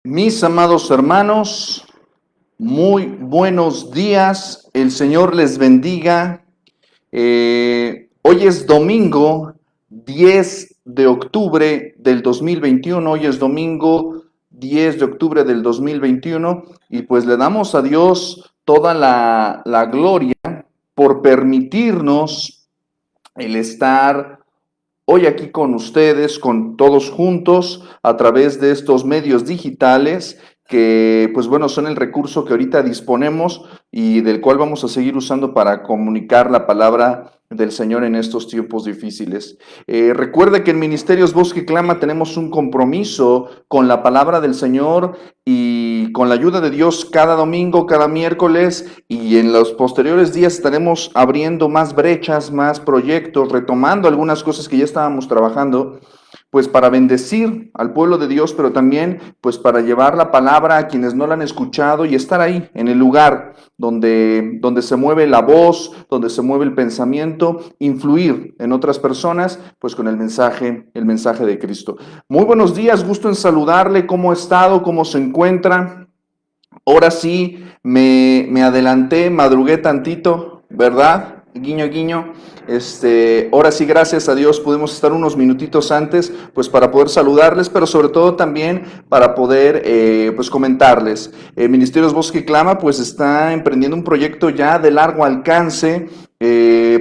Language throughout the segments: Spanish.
Mis amados hermanos, muy buenos días, el Señor les bendiga. Hoy es domingo 10 de octubre del 2021, hoy es domingo 10 de octubre del 2021 y pues le damos a Dios toda la gloria por permitirnos el estar hoy aquí con ustedes, con todos juntos, a través de estos medios digitales que, pues bueno, son el recurso que ahorita disponemos y del cual vamos a seguir usando para comunicar la palabra del Señor en estos tiempos difíciles. Recuerde que en Ministerios Voz que Clama tenemos un compromiso con la palabra del Señor y con la ayuda de Dios cada domingo, cada miércoles, y en los posteriores días estaremos abriendo más brechas, más proyectos, retomando algunas cosas que ya estábamos trabajando, pues para bendecir al pueblo de Dios, pero también pues para llevar la palabra a quienes no la han escuchado y estar ahí en el lugar donde se mueve la voz, donde se mueve el pensamiento, influir en otras personas, pues con el mensaje de Cristo. Muy buenos días, gusto en saludarle, ¿cómo ha estado? ¿Cómo se encuentra? Ahora sí, me adelanté, madrugué tantito, ¿verdad? Guiño, guiño. Ahora sí, gracias a Dios, pudimos estar unos minutitos antes, pues para poder saludarles, pero sobre todo también para poder, pues comentarles. Ministerios Voz que Clama, pues está emprendiendo un proyecto ya de largo alcance.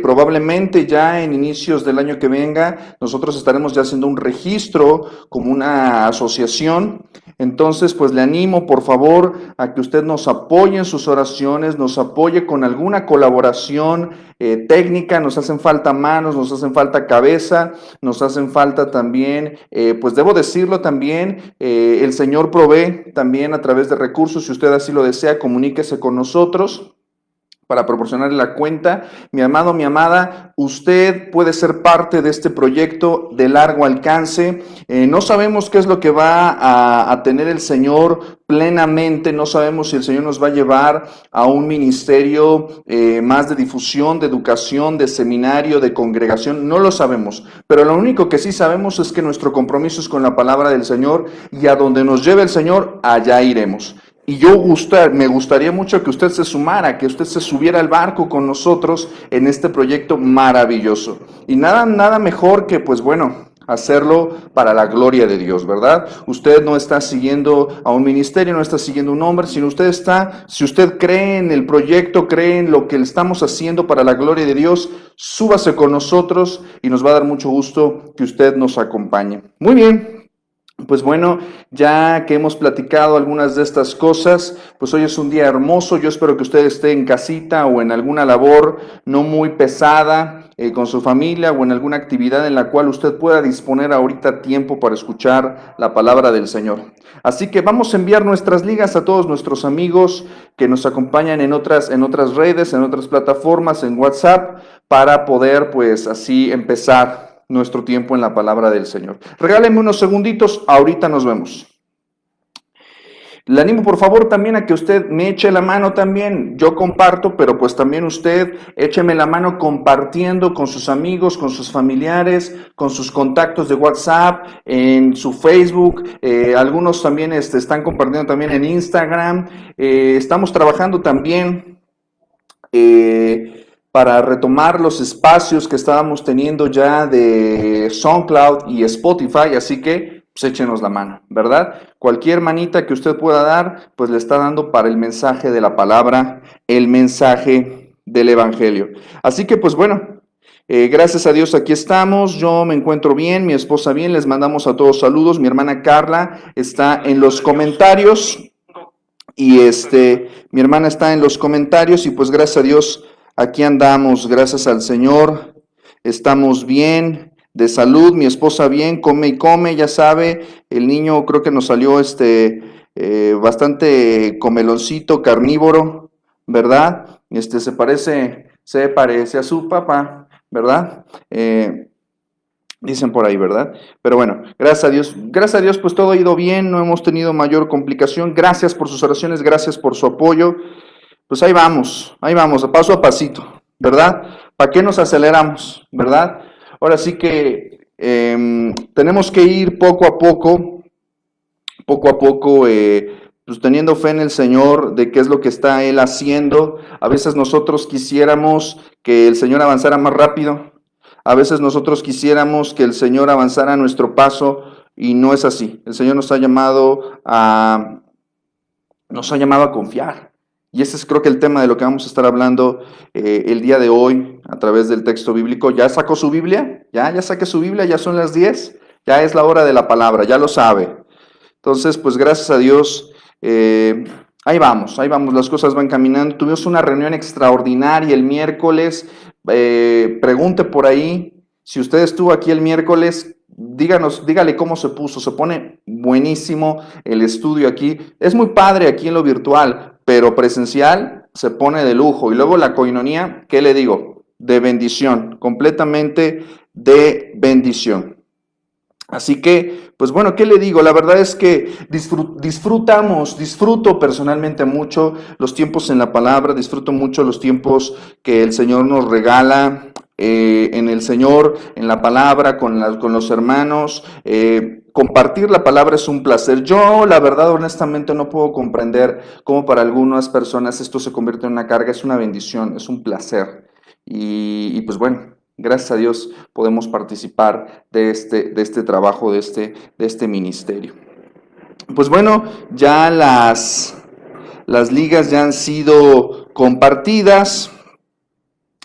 Probablemente ya en inicios del año que venga, nosotros estaremos ya haciendo un registro como una asociación. Entonces, pues le animo, por favor, a que usted nos apoye en sus oraciones, nos apoye con alguna colaboración técnica. Nos hacen falta manos, nos hacen falta cabeza, nos hacen falta también, pues debo decirlo también, el Señor provee también a través de recursos. Si usted así lo desea, comuníquese con nosotros para proporcionarle la cuenta. Mi amado, mi amada, usted puede ser parte de este proyecto de largo alcance. No sabemos qué es lo que va a tener el Señor plenamente, no sabemos si el Señor nos va a llevar a un ministerio más de difusión, de educación, de seminario, de congregación, no lo sabemos, pero lo único que sí sabemos es que nuestro compromiso es con la palabra del Señor y a donde nos lleve el Señor, allá iremos. Y me gustaría mucho que usted se sumara, que usted se subiera al barco con nosotros en este proyecto maravilloso. Y nada mejor que, pues bueno, hacerlo para la gloria de Dios, ¿verdad? Usted no está siguiendo a un ministerio, no está siguiendo a un hombre, sino si usted cree en el proyecto, cree en lo que estamos haciendo para la gloria de Dios, súbase con nosotros y nos va a dar mucho gusto que usted nos acompañe. Muy bien. Pues bueno, ya que hemos platicado algunas de estas cosas, pues hoy es un día hermoso. Yo espero que usted esté en casita o en alguna labor no muy pesada con su familia o en alguna actividad en la cual usted pueda disponer ahorita tiempo para escuchar la palabra del Señor. Así que vamos a enviar nuestras ligas a todos nuestros amigos que nos acompañan en otras redes, en otras plataformas, en WhatsApp, para poder pues así empezar nuestro tiempo en la palabra del Señor. Regáleme unos segunditos, ahorita nos vemos. Le animo por favor también a que usted me eche la mano también. Yo comparto, pero pues también usted écheme la mano compartiendo con sus amigos, con sus familiares, con sus contactos de WhatsApp, en su Facebook. Algunos también están compartiendo también en Instagram. Estamos trabajando también para retomar los espacios que estábamos teniendo ya de SoundCloud y Spotify, así que pues échenos la mano, ¿verdad? Cualquier manita que usted pueda dar, pues le está dando para el mensaje de la palabra, el mensaje del Evangelio. Así que pues bueno, gracias a Dios aquí estamos, yo me encuentro bien, mi esposa bien, les mandamos a todos saludos, mi hermana Carla está en los comentarios. Y mi hermana está en los comentarios y pues gracias a Dios aquí andamos, gracias al Señor, estamos bien, de salud, mi esposa bien, come y come, ya sabe, el niño creo que nos salió bastante comeloncito, carnívoro, ¿verdad? Se parece a su papá, ¿verdad? Dicen por ahí, ¿verdad? Pero bueno, gracias a Dios, pues todo ha ido bien, no hemos tenido mayor complicación. Gracias por sus oraciones, gracias por su apoyo. Pues ahí vamos, a paso a pasito, ¿verdad? ¿Para qué nos aceleramos, verdad? Ahora sí que tenemos que ir poco a poco poco a poco, pues teniendo fe en el Señor de qué es lo que está Él haciendo. A veces nosotros quisiéramos que el Señor avanzara más rápido. A veces nosotros quisiéramos que el Señor avanzara a nuestro paso y no es así. El Señor nos ha llamado a confiar. Y ese es creo que el tema de lo que vamos a estar hablando el día de hoy a través del texto bíblico. ¿Ya sacó su Biblia? ¿Ya saqué su Biblia? ¿Ya son las 10? Ya es la hora de la palabra, ya lo sabe. Entonces, pues gracias a Dios, ahí vamos, las cosas van caminando. Tuvimos una reunión extraordinaria el miércoles. Pregunte por ahí, si usted estuvo aquí el miércoles, dígale cómo se puso. Se pone buenísimo el estudio aquí. Es muy padre aquí en lo virtual, pero presencial se pone de lujo. Y luego la coinonía, ¿qué le digo? De bendición, completamente de bendición. Así que, pues bueno, ¿qué le digo? La verdad es que disfruto personalmente mucho los tiempos en la palabra, disfruto mucho los tiempos que el Señor nos regala en el Señor, en la palabra, con los hermanos. Compartir la palabra es un placer. Yo, la verdad, honestamente, no puedo comprender cómo para algunas personas esto se convierte en una carga. Es una bendición, es un placer. Y pues bueno, gracias a Dios podemos participar de este trabajo, de este ministerio. Pues bueno, ya las ligas ya han sido compartidas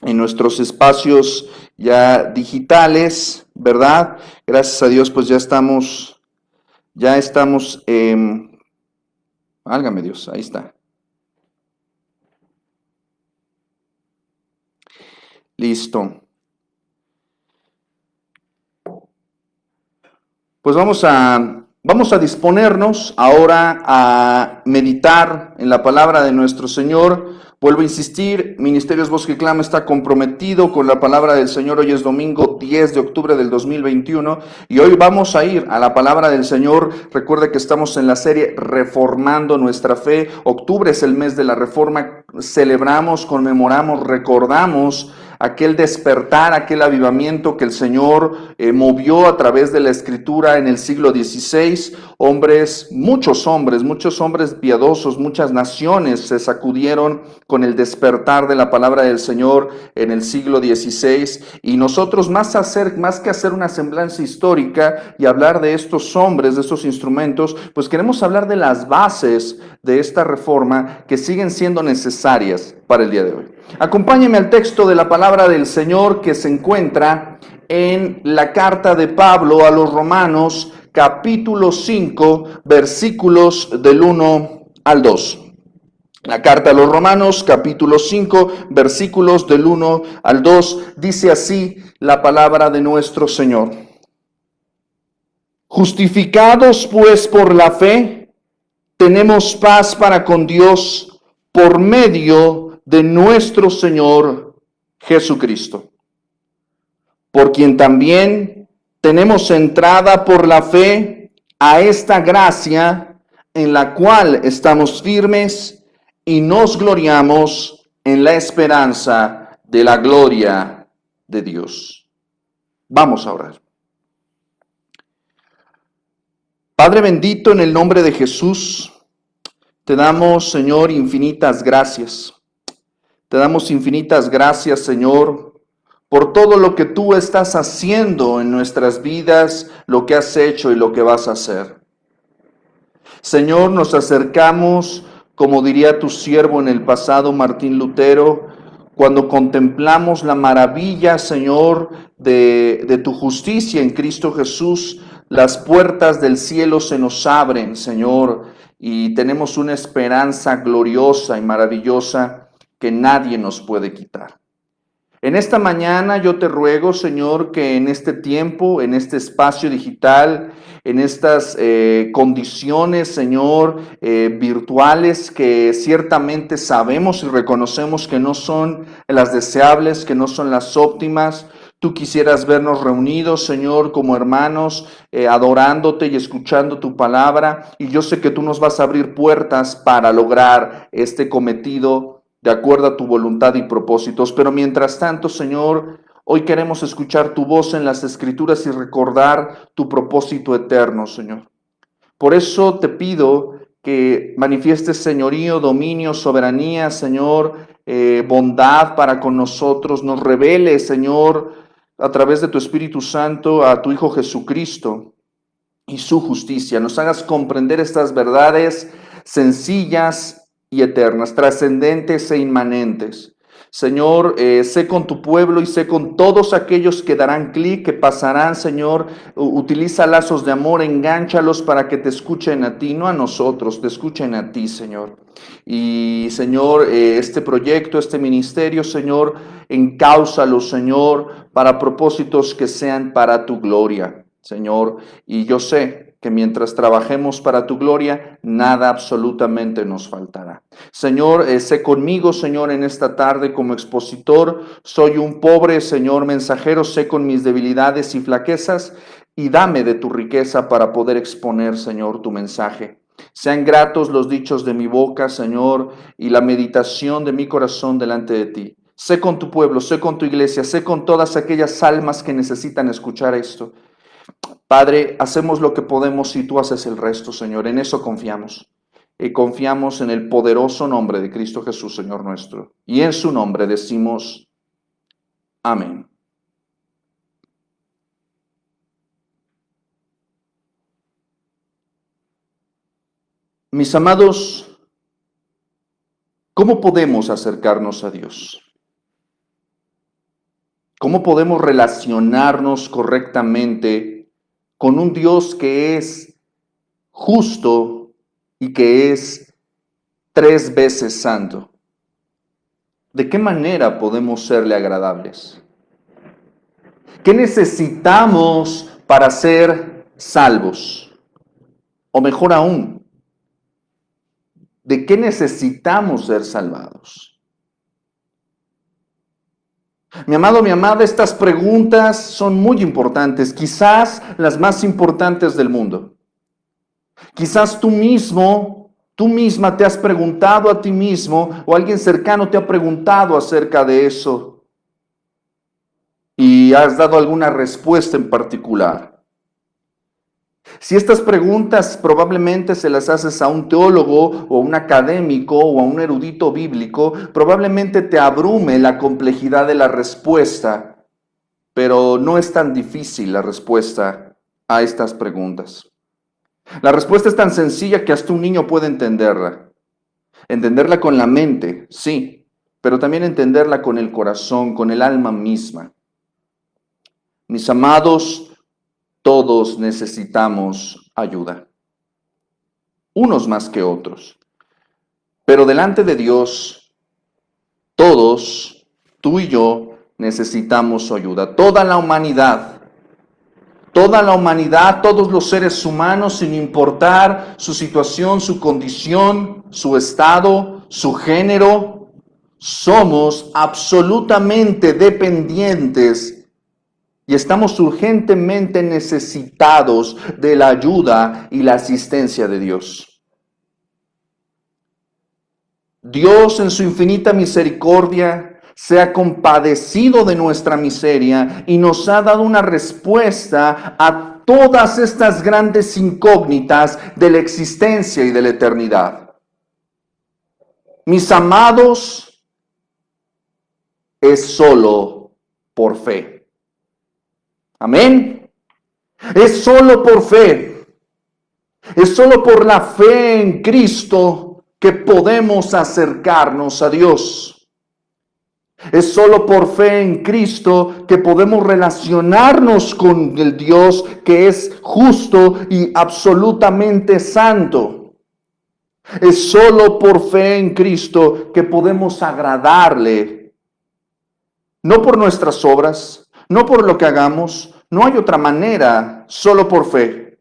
en nuestros espacios ya digitales, ¿verdad? Gracias a Dios, pues ya estamos, válgame Dios, ahí está. Listo. Pues vamos a disponernos ahora a meditar en la palabra de nuestro Señor. Vuelvo a insistir, Ministerios Voz que Clama está comprometido con la palabra del Señor. Hoy es domingo 10 de octubre del 2021 y hoy vamos a ir a la palabra del Señor. Recuerde que estamos en la serie Reformando Nuestra Fe. Octubre es el mes de la Reforma. Celebramos, conmemoramos, recordamos aquel despertar, aquel avivamiento que el Señor movió a través de la Escritura en el siglo XVI. Muchos hombres piadosos, muchas naciones se sacudieron con el despertar de la palabra del Señor en el siglo XVI. Y nosotros, más que hacer una semblanza histórica y hablar de estos hombres, de estos instrumentos, pues queremos hablar de las bases de esta reforma que siguen siendo necesarias para el día de hoy. Acompáñeme al texto de la palabra del Señor que se encuentra en la carta de Pablo a los Romanos, capítulo 5, versículos del 1 al 2. La carta a los Romanos, capítulo 5, versículos del 1 al 2, dice así la palabra de nuestro Señor. Justificados pues por la fe, tenemos paz para con Dios por medio de nuestro Señor Jesucristo, por quien también tenemos entrada por la fe a esta gracia en la cual estamos firmes y nos gloriamos en la esperanza de la gloria de Dios. Vamos a orar. Padre bendito, en el nombre de Jesús, te damos, Señor, infinitas gracias. Te damos infinitas gracias, Señor, por todo lo que tú estás haciendo en nuestras vidas, lo que has hecho y lo que vas a hacer. Señor, nos acercamos, como diría tu siervo en el pasado, Martín Lutero, cuando contemplamos la maravilla, Señor, de tu justicia en Cristo Jesús, las puertas del cielo se nos abren, Señor, y tenemos una esperanza gloriosa y maravillosa que nadie nos puede quitar. En esta mañana yo te ruego, Señor, que en este tiempo, en este espacio digital, en estas condiciones, Señor, virtuales, que ciertamente sabemos y reconocemos que no son las deseables, que no son las óptimas, tú quisieras vernos reunidos, Señor, como hermanos, adorándote y escuchando tu palabra, y yo sé que tú nos vas a abrir puertas para lograr este cometido de acuerdo a tu voluntad y propósitos. Pero mientras tanto, Señor, hoy queremos escuchar tu voz en las Escrituras y recordar tu propósito eterno, Señor. Por eso te pido que manifiestes señorío, dominio, soberanía, Señor, bondad para con nosotros. Nos revele, Señor, a través de tu Espíritu Santo, a tu Hijo Jesucristo y su justicia. Nos hagas comprender estas verdades sencillas y eternas, trascendentes e inmanentes. Señor, sé con tu pueblo y sé con todos aquellos que darán clic, que pasarán, Señor. Utiliza lazos de amor, engánchalos para que te escuchen a ti, no a nosotros, te escuchen a ti, Señor. Y, Señor, este proyecto, este ministerio, Señor, encáuzalo, Señor, para propósitos que sean para tu gloria, Señor. Y yo sé que mientras trabajemos para tu gloria, nada absolutamente nos faltará. Señor, sé conmigo, Señor, en esta tarde como expositor. Soy un pobre, Señor, mensajero, sé con mis debilidades y flaquezas, y dame de tu riqueza para poder exponer, Señor, tu mensaje. Sean gratos los dichos de mi boca, Señor, y la meditación de mi corazón delante de ti. Sé con tu pueblo, sé con tu iglesia, sé con todas aquellas almas que necesitan escuchar esto. Padre, hacemos lo que podemos y tú haces el resto, Señor. En eso confiamos. Y confiamos en el poderoso nombre de Cristo Jesús, Señor nuestro. Y en su nombre decimos amén. Mis amados, ¿cómo podemos acercarnos a Dios? ¿Cómo podemos relacionarnos correctamente con un Dios que es justo y que es 3 veces santo? ¿De qué manera podemos serle agradables? ¿Qué necesitamos para ser salvos? O mejor aún, ¿de qué necesitamos ser salvados? Mi amado, mi amada, estas preguntas son muy importantes, quizás las más importantes del mundo. Quizás tú mismo, tú misma te has preguntado a ti mismo o alguien cercano te ha preguntado acerca de eso y has dado alguna respuesta en particular. Si estas preguntas probablemente se las haces a un teólogo o a un académico o a un erudito bíblico, probablemente te abrume la complejidad de la respuesta, pero no es tan difícil la respuesta a estas preguntas. La respuesta es tan sencilla que hasta un niño puede entenderla. Entenderla con la mente, sí, pero también entenderla con el corazón, con el alma misma. Mis amados, todos necesitamos ayuda, unos más que otros. Pero delante de Dios, todos, tú y yo, necesitamos su ayuda. Toda la humanidad, todos los seres humanos, sin importar su situación, su condición, su estado, su género, somos absolutamente dependientes y estamos urgentemente necesitados de la ayuda y la asistencia de Dios. Dios en su infinita misericordia se ha compadecido de nuestra miseria y nos ha dado una respuesta a todas estas grandes incógnitas de la existencia y de la eternidad. Mis amados, es solo por fe. Amén. Es solo por fe. Es solo por la fe en Cristo que podemos acercarnos a Dios. Es solo por fe en Cristo que podemos relacionarnos con el Dios que es justo y absolutamente santo. Es solo por fe en Cristo que podemos agradarle. No por nuestras obras, no por lo que hagamos. No hay otra manera, solo por fe.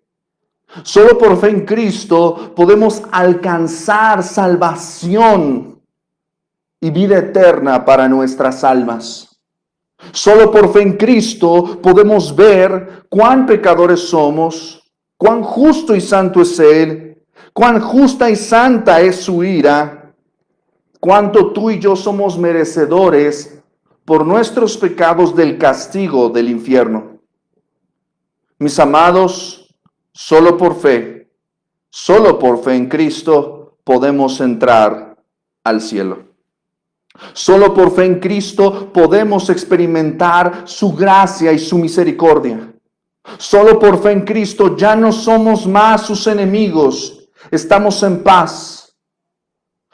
Solo por fe en Cristo podemos alcanzar salvación y vida eterna para nuestras almas. Solo por fe en Cristo podemos ver cuán pecadores somos, cuán justo y santo es Él, cuán justa y santa es su ira, cuánto tú y yo somos merecedores por nuestros pecados del castigo del infierno. Mis amados, solo por fe Solo por fe en Cristo podemos entrar al cielo. Solo por fe en Cristo podemos experimentar su gracia y su misericordia. Solo por fe en Cristo ya no somos más sus enemigos, estamos en paz.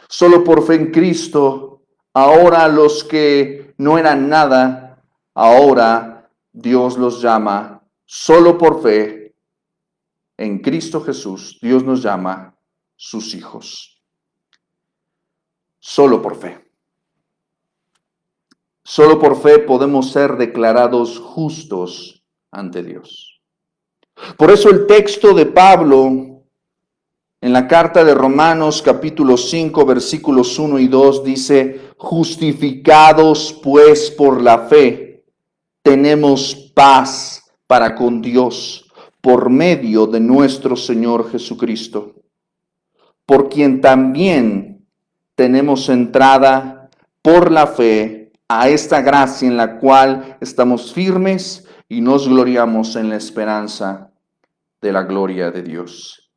Solo por fe en Cristo, ahora los que no eran nada, ahora Dios los llama. Solo por fe en Cristo Jesús, Dios nos llama sus hijos. Solo por fe. Solo por fe podemos ser declarados justos ante Dios. Por eso el texto de Pablo en la carta de Romanos capítulo 5 versículos 1 y 2 dice: justificados pues por la fe, tenemos paz para con Dios por medio de nuestro Señor Jesucristo, por quien también tenemos entrada por la fe a esta gracia en la cual estamos firmes y nos gloriamos en la esperanza de la gloria de Dios.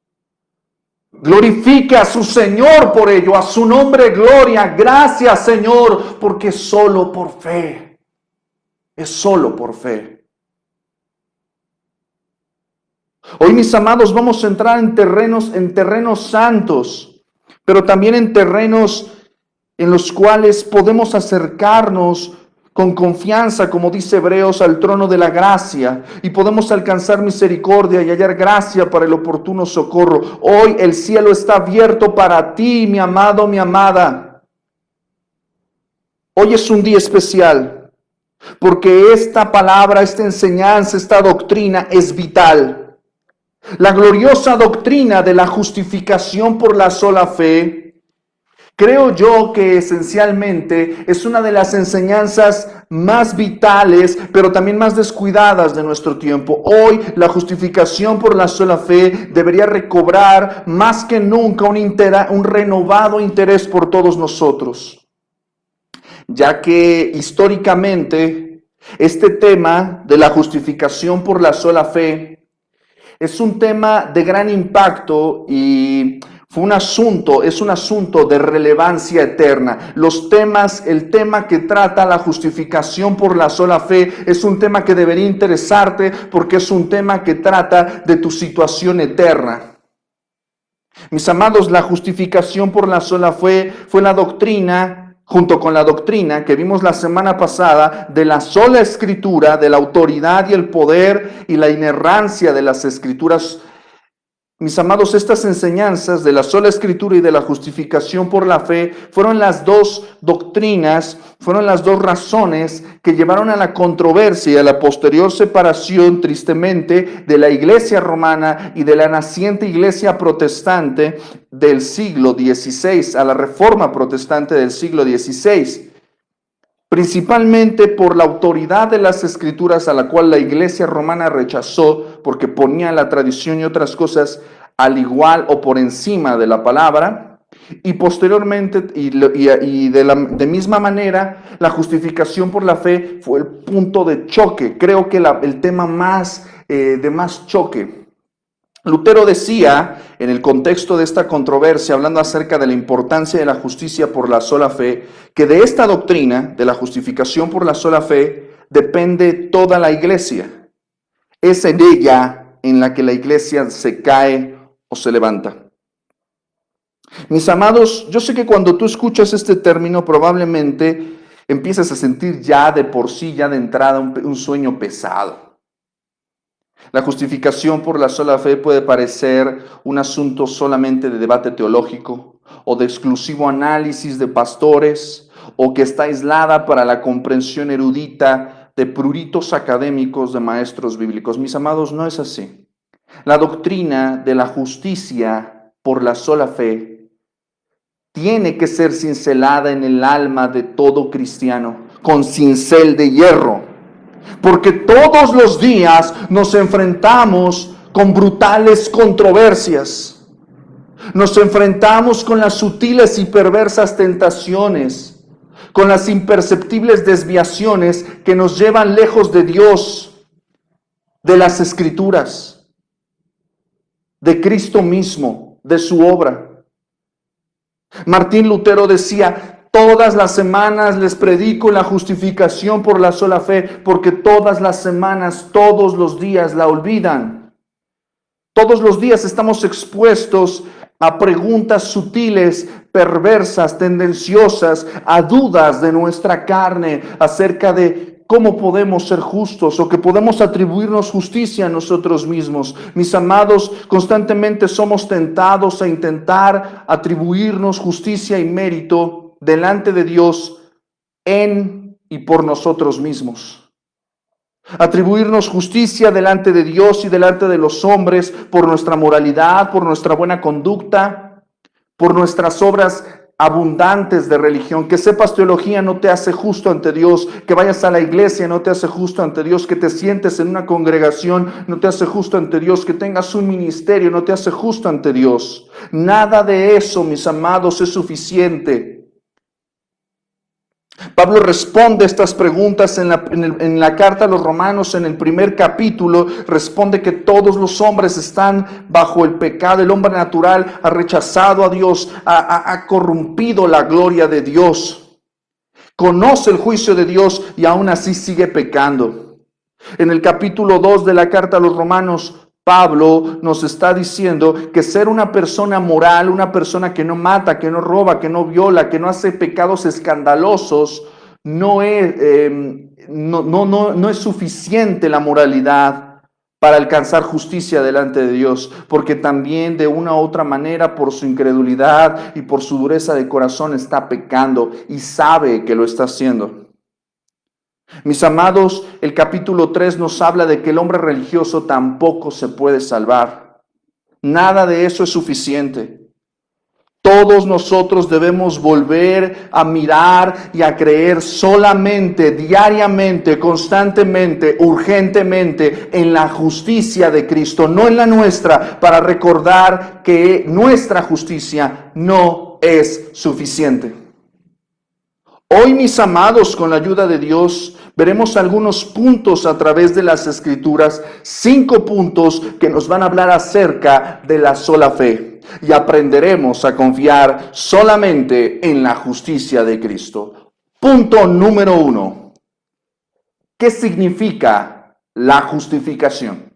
Glorifique a su Señor por ello, a su nombre gloria. Gracias, Señor, porque solo por fe, es solo por fe. Hoy, mis amados, vamos a entrar en terrenos santos, pero también en terrenos en los cuales podemos acercarnos con confianza, como dice Hebreos, al trono de la gracia, y podemos alcanzar misericordia y hallar gracia para el oportuno socorro. Hoy el cielo está abierto para ti, mi amado, mi amada. Hoy es un día especial, porque esta palabra, esta enseñanza, esta doctrina es vital. La gloriosa doctrina de la justificación por la sola fe, creo yo que esencialmente es una de las enseñanzas más vitales, pero también más descuidadas de nuestro tiempo. Hoy la justificación por la sola fe debería recobrar más que nunca un renovado interés por todos nosotros, ya que históricamente este tema de la justificación por la sola fe es un tema de gran impacto y es un asunto de relevancia eterna. El tema que trata la justificación por la sola fe es un tema que debería interesarte porque es un tema que trata de tu situación eterna. Mis amados, la justificación por la sola fe fue la doctrina, junto con la doctrina que vimos la semana pasada de la sola escritura, de la autoridad y el poder y la inerrancia de las escrituras. Mis amados, estas enseñanzas de la sola escritura y de la justificación por la fe fueron las dos doctrinas, fueron las dos razones que llevaron a la controversia y a la posterior separación, tristemente, de la iglesia romana y de la naciente iglesia protestante del siglo XVI, a la reforma protestante del siglo XVI. Principalmente por la autoridad de las escrituras a la cual la iglesia romana rechazó porque ponía la tradición y otras cosas al igual o por encima de la palabra, y posteriormente de misma manera la justificación por la fe fue el punto de choque, creo que el tema de más choque. Lutero decía, en el contexto de esta controversia, hablando acerca de la importancia de la justicia por la sola fe, que de esta doctrina, de la justificación por la sola fe, depende toda la iglesia. Es en ella en la que la iglesia se cae o se levanta. Mis amados, yo sé que cuando tú escuchas este término, probablemente empiezas a sentir ya de por sí, ya de entrada, un sueño pesado. La justificación por la sola fe puede parecer un asunto solamente de debate teológico o de exclusivo análisis de pastores o que está aislada para la comprensión erudita de pruritos académicos de maestros bíblicos. Mis amados, no es así. La doctrina de la justicia por la sola fe tiene que ser cincelada en el alma de todo cristiano con cincel de hierro. Porque todos los días nos enfrentamos con brutales controversias. Nos enfrentamos con las sutiles y perversas tentaciones, con las imperceptibles desviaciones que nos llevan lejos de Dios, de las Escrituras, de Cristo mismo. de su obra. Martín Lutero decía: todas las semanas les predico la justificación por la sola fe, porque todas las semanas, todos los días la olvidan. Todos los días estamos expuestos a preguntas sutiles, perversas, tendenciosas, a dudas de nuestra carne acerca de cómo podemos ser justos o que podemos atribuirnos justicia a nosotros mismos. Mis amados, constantemente somos tentados a intentar atribuirnos justicia y mérito delante de Dios en y por nosotros mismos. Atribuirnos justicia delante de Dios y delante de los hombres por nuestra moralidad, por nuestra buena conducta, por nuestras obras abundantes de religión. Que sepas teología no te hace justo ante Dios, que vayas a la iglesia no te hace justo ante Dios, que te sientes en una congregación no te hace justo ante Dios, que tengas un ministerio no te hace justo ante Dios. Nada de eso, mis amados, es suficiente. Pablo responde estas preguntas en la carta a los Romanos, en el primer capítulo. Responde que todos los hombres están bajo el pecado. El hombre natural ha rechazado a Dios, ha corrompido la gloria de Dios. Conoce el juicio de Dios y aún así sigue pecando. En el capítulo 2 de la carta a los Romanos, Pablo nos está diciendo que ser una persona moral, una persona que no mata, que no roba, que no viola, que no hace pecados escandalosos, no es suficiente la moralidad para alcanzar justicia delante de Dios, porque también de una u otra manera, por su incredulidad y por su dureza de corazón, está pecando y sabe que lo está haciendo. Mis amados, el capítulo 3 nos habla de que el hombre religioso tampoco se puede salvar. Nada de eso es suficiente. Todos nosotros debemos volver a mirar y a creer solamente, diariamente, constantemente, urgentemente en la justicia de Cristo, no en la nuestra, para recordar que nuestra justicia no es suficiente. Hoy, mis amados, con la ayuda de Dios, veremos algunos puntos a través de las Escrituras, 5 puntos que nos van a hablar acerca de la sola fe. Y aprenderemos a confiar solamente en la justicia de Cristo. Punto número 1. ¿Qué significa la justificación?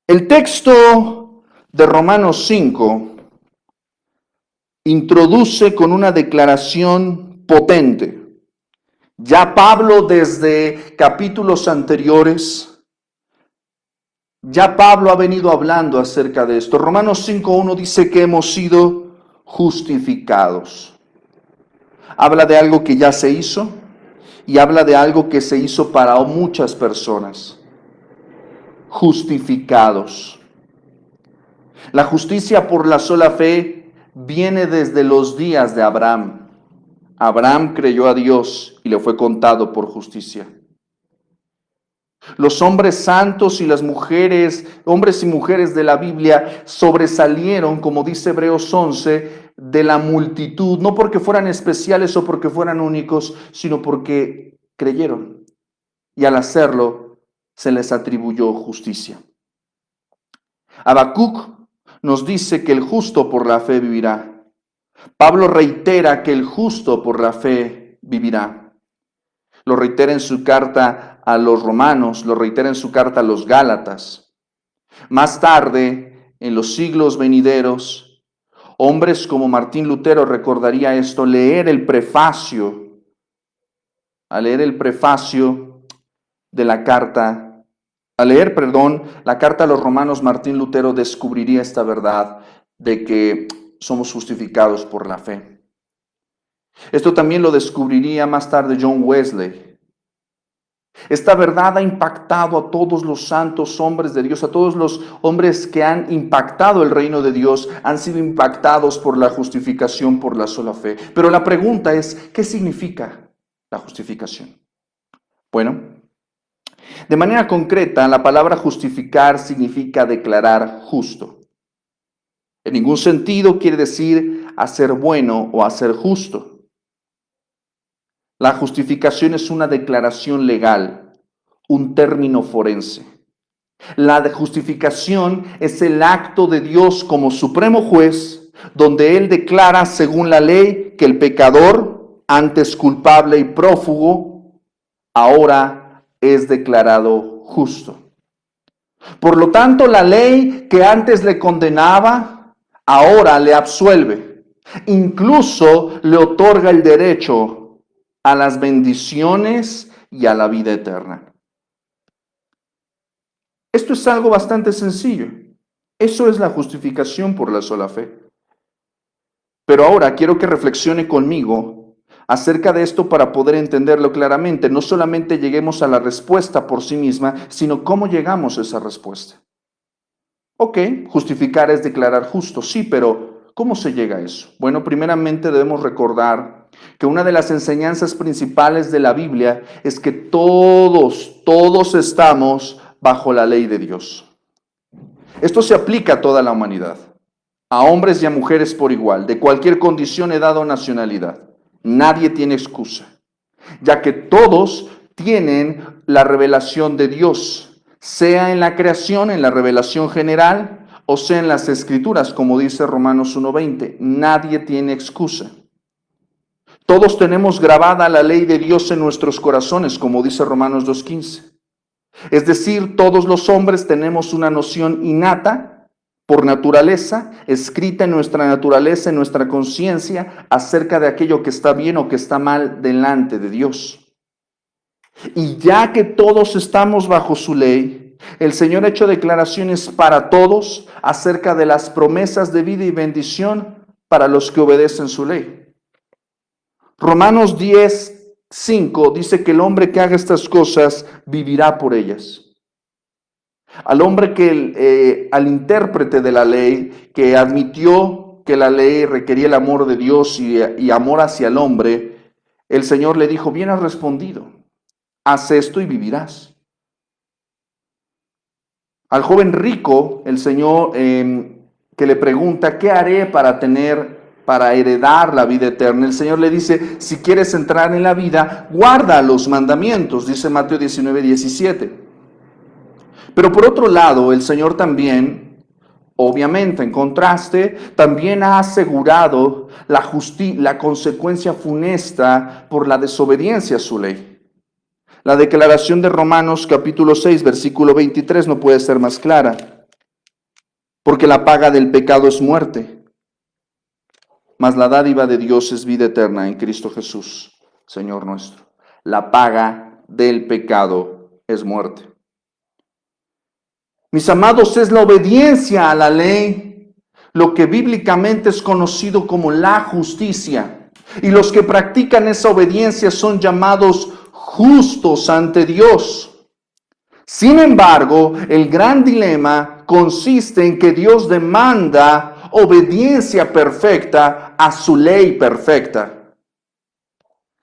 El texto de Romanos 5 introduce con una declaración potente. Ya Pablo, desde capítulos anteriores, ya Pablo ha venido hablando acerca de esto. Romanos 5:1 dice que hemos sido justificados. Habla de algo que ya se hizo y habla de algo que se hizo para muchas personas. Justificados. La justicia por la sola fe viene desde los días de Abraham. Abraham creyó a Dios y le fue contado por justicia. Los hombres santos y las mujeres, hombres y mujeres de la Biblia, sobresalieron, como dice Hebreos 11, de la multitud, no porque fueran especiales o porque fueran únicos, sino porque creyeron. Y al hacerlo, se les atribuyó justicia. Habacuc nos dice que el justo por la fe vivirá. Pablo reitera que el justo por la fe vivirá. Lo reitera en su carta a los romanos, lo reitera en su carta a los gálatas. Más tarde, en los siglos venideros, hombres como Martín Lutero recordaría esto, al leer el prefacio de la carta, la carta a los romanos, Martín Lutero descubriría esta verdad de que somos justificados por la fe. Esto también lo descubriría más tarde John Wesley. Esta verdad ha impactado a todos los santos hombres de Dios, a todos los hombres que han impactado el reino de Dios, han sido impactados por la justificación por la sola fe. Pero la pregunta es, ¿qué significa la justificación? Bueno, de manera concreta, la palabra justificar significa declarar justo. En ningún sentido quiere decir hacer bueno o hacer justo. La justificación es una declaración legal, un término forense. La de justificación es el acto de Dios como supremo juez, donde Él declara según la ley que el pecador, antes culpable y prófugo, ahora es declarado justo. Por lo tanto, la ley que antes le condenaba, ahora le absuelve. Incluso le otorga el derecho a las bendiciones y a la vida eterna. Esto es algo bastante sencillo. Eso es la justificación por la sola fe. Pero ahora quiero que reflexione conmigo acerca de esto para poder entenderlo claramente. No solamente lleguemos a la respuesta por sí misma, sino cómo llegamos a esa respuesta. Ok, justificar es declarar justo, sí, pero ¿cómo se llega a eso? Bueno, primeramente debemos recordar que una de las enseñanzas principales de la Biblia es que todos estamos bajo la ley de Dios. Esto se aplica a toda la humanidad, a hombres y a mujeres por igual, de cualquier condición, edad o nacionalidad. Nadie tiene excusa, ya que todos tienen la revelación de Dios, sea en la creación, en la revelación general, o sea en las escrituras, como dice Romanos 1:20. Nadie tiene excusa. Todos tenemos grabada la ley de Dios en nuestros corazones, como dice Romanos 2:15. Es decir, todos los hombres tenemos una noción innata, por naturaleza, escrita en nuestra naturaleza, en nuestra conciencia, acerca de aquello que está bien o que está mal delante de Dios. Y ya que todos estamos bajo su ley, el Señor ha hecho declaraciones para todos acerca de las promesas de vida y bendición para los que obedecen su ley. Romanos 10:5 dice que el hombre que haga estas cosas vivirá por ellas. Al hombre al intérprete de la ley, que admitió que la ley requería el amor de Dios y amor hacia el hombre, el Señor le dijo: bien has respondido, haz esto y vivirás. Al joven rico, el Señor que le pregunta: ¿qué haré para heredar la vida eterna? El Señor le dice: si quieres entrar en la vida, guarda los mandamientos, dice Mateo 19:17. Pero por otro lado, el Señor también, obviamente en contraste, también ha asegurado la consecuencia funesta por la desobediencia a su ley. La declaración de Romanos capítulo 6, versículo 23 no puede ser más clara. Porque la paga del pecado es muerte, mas la dádiva de Dios es vida eterna en Cristo Jesús, Señor nuestro. La paga del pecado es muerte. Mis amados, es la obediencia a la ley lo que bíblicamente es conocido como la justicia. Y los que practican esa obediencia son llamados justos ante Dios. Sin embargo, el gran dilema consiste en que Dios demanda obediencia perfecta a su ley perfecta.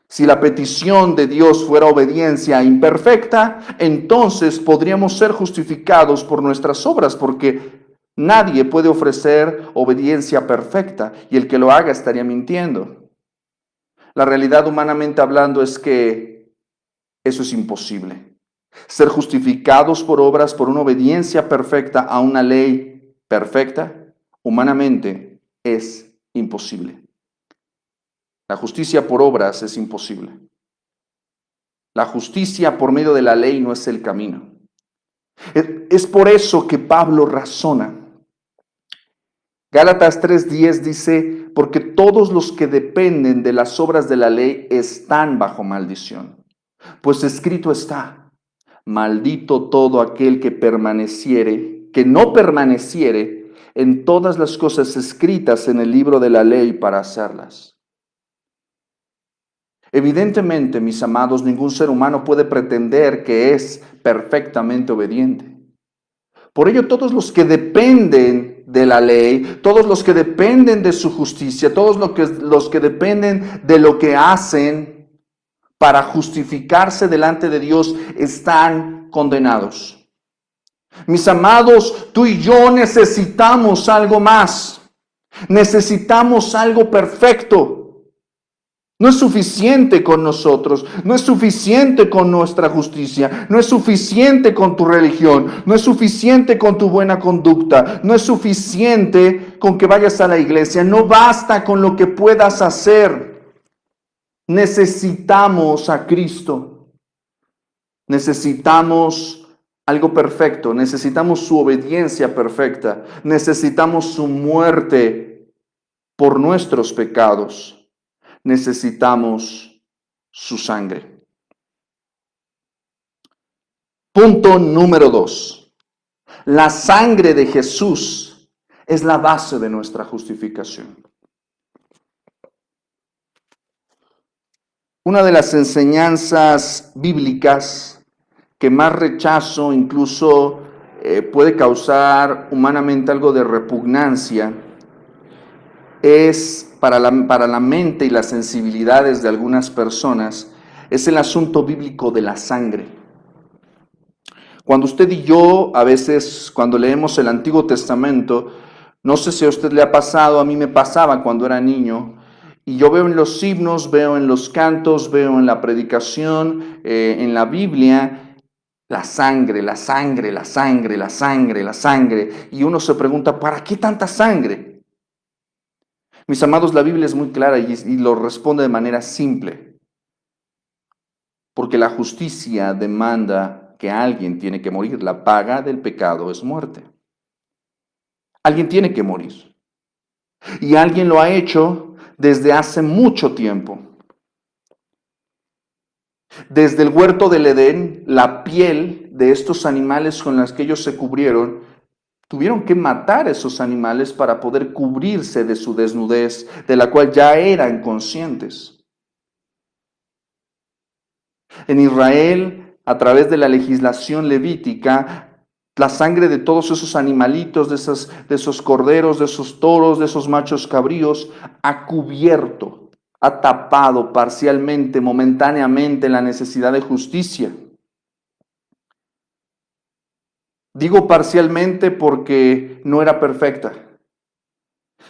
Si la petición de Dios fuera obediencia imperfecta, entonces podríamos ser justificados por nuestras obras, porque nadie puede ofrecer obediencia perfecta y el que lo haga estaría mintiendo. La realidad, humanamente hablando, es que eso es imposible. Ser justificados por obras, por una obediencia perfecta a una ley perfecta, humanamente es imposible. La justicia por obras es imposible. La justicia por medio de la ley no es el camino. Es por eso que Pablo razona. Gálatas 3:10 dice: porque todos los que dependen de las obras de la ley están bajo maldición. Pues escrito está: maldito todo aquel que no permaneciere en todas las cosas escritas en el libro de la ley para hacerlas. Evidentemente, mis amados, ningún ser humano puede pretender que es perfectamente obediente. Por ello, todos los que dependen de la ley, todos los que dependen de su justicia, todos los que dependen de lo que hacen para justificarse delante de Dios, están condenados. Mis amados, tú y yo necesitamos algo más. Necesitamos algo perfecto. No es suficiente con nosotros, no es suficiente con nuestra justicia, no es suficiente con tu religión, no es suficiente con tu buena conducta, no es suficiente con que vayas a la iglesia, no basta con lo que puedas hacer. Necesitamos a Cristo, necesitamos algo perfecto, necesitamos su obediencia perfecta, necesitamos su muerte por nuestros pecados. Necesitamos su sangre. Punto número 2. La sangre de Jesús es la base de nuestra justificación. Una de las enseñanzas bíblicas que más rechazo, incluso puede causar humanamente algo de repugnancia, es para la mente y las sensibilidades de algunas personas, es el asunto bíblico de la sangre. Cuando usted y yo, a veces, cuando leemos el Antiguo Testamento, no sé si a usted le ha pasado, a mí me pasaba cuando era niño, y yo veo en los himnos, veo en los cantos, veo en la predicación, en la Biblia, la sangre, la sangre, la sangre, la sangre, la sangre, y uno se pregunta, ¿para qué tanta sangre? Mis amados, la Biblia es muy clara y lo responde de manera simple. Porque la justicia demanda que alguien tiene que morir. La paga del pecado es muerte. Alguien tiene que morir. Y alguien lo ha hecho desde hace mucho tiempo. Desde el huerto del Edén, la piel de estos animales con las que ellos se cubrieron, tuvieron que matar a esos animales para poder cubrirse de su desnudez, de la cual ya eran conscientes. En Israel, a través de la legislación levítica, la sangre de todos esos animalitos, de esos corderos, de esos toros, de esos machos cabríos, ha cubierto, ha tapado parcialmente, momentáneamente la necesidad de justicia. Digo parcialmente porque no era perfecta.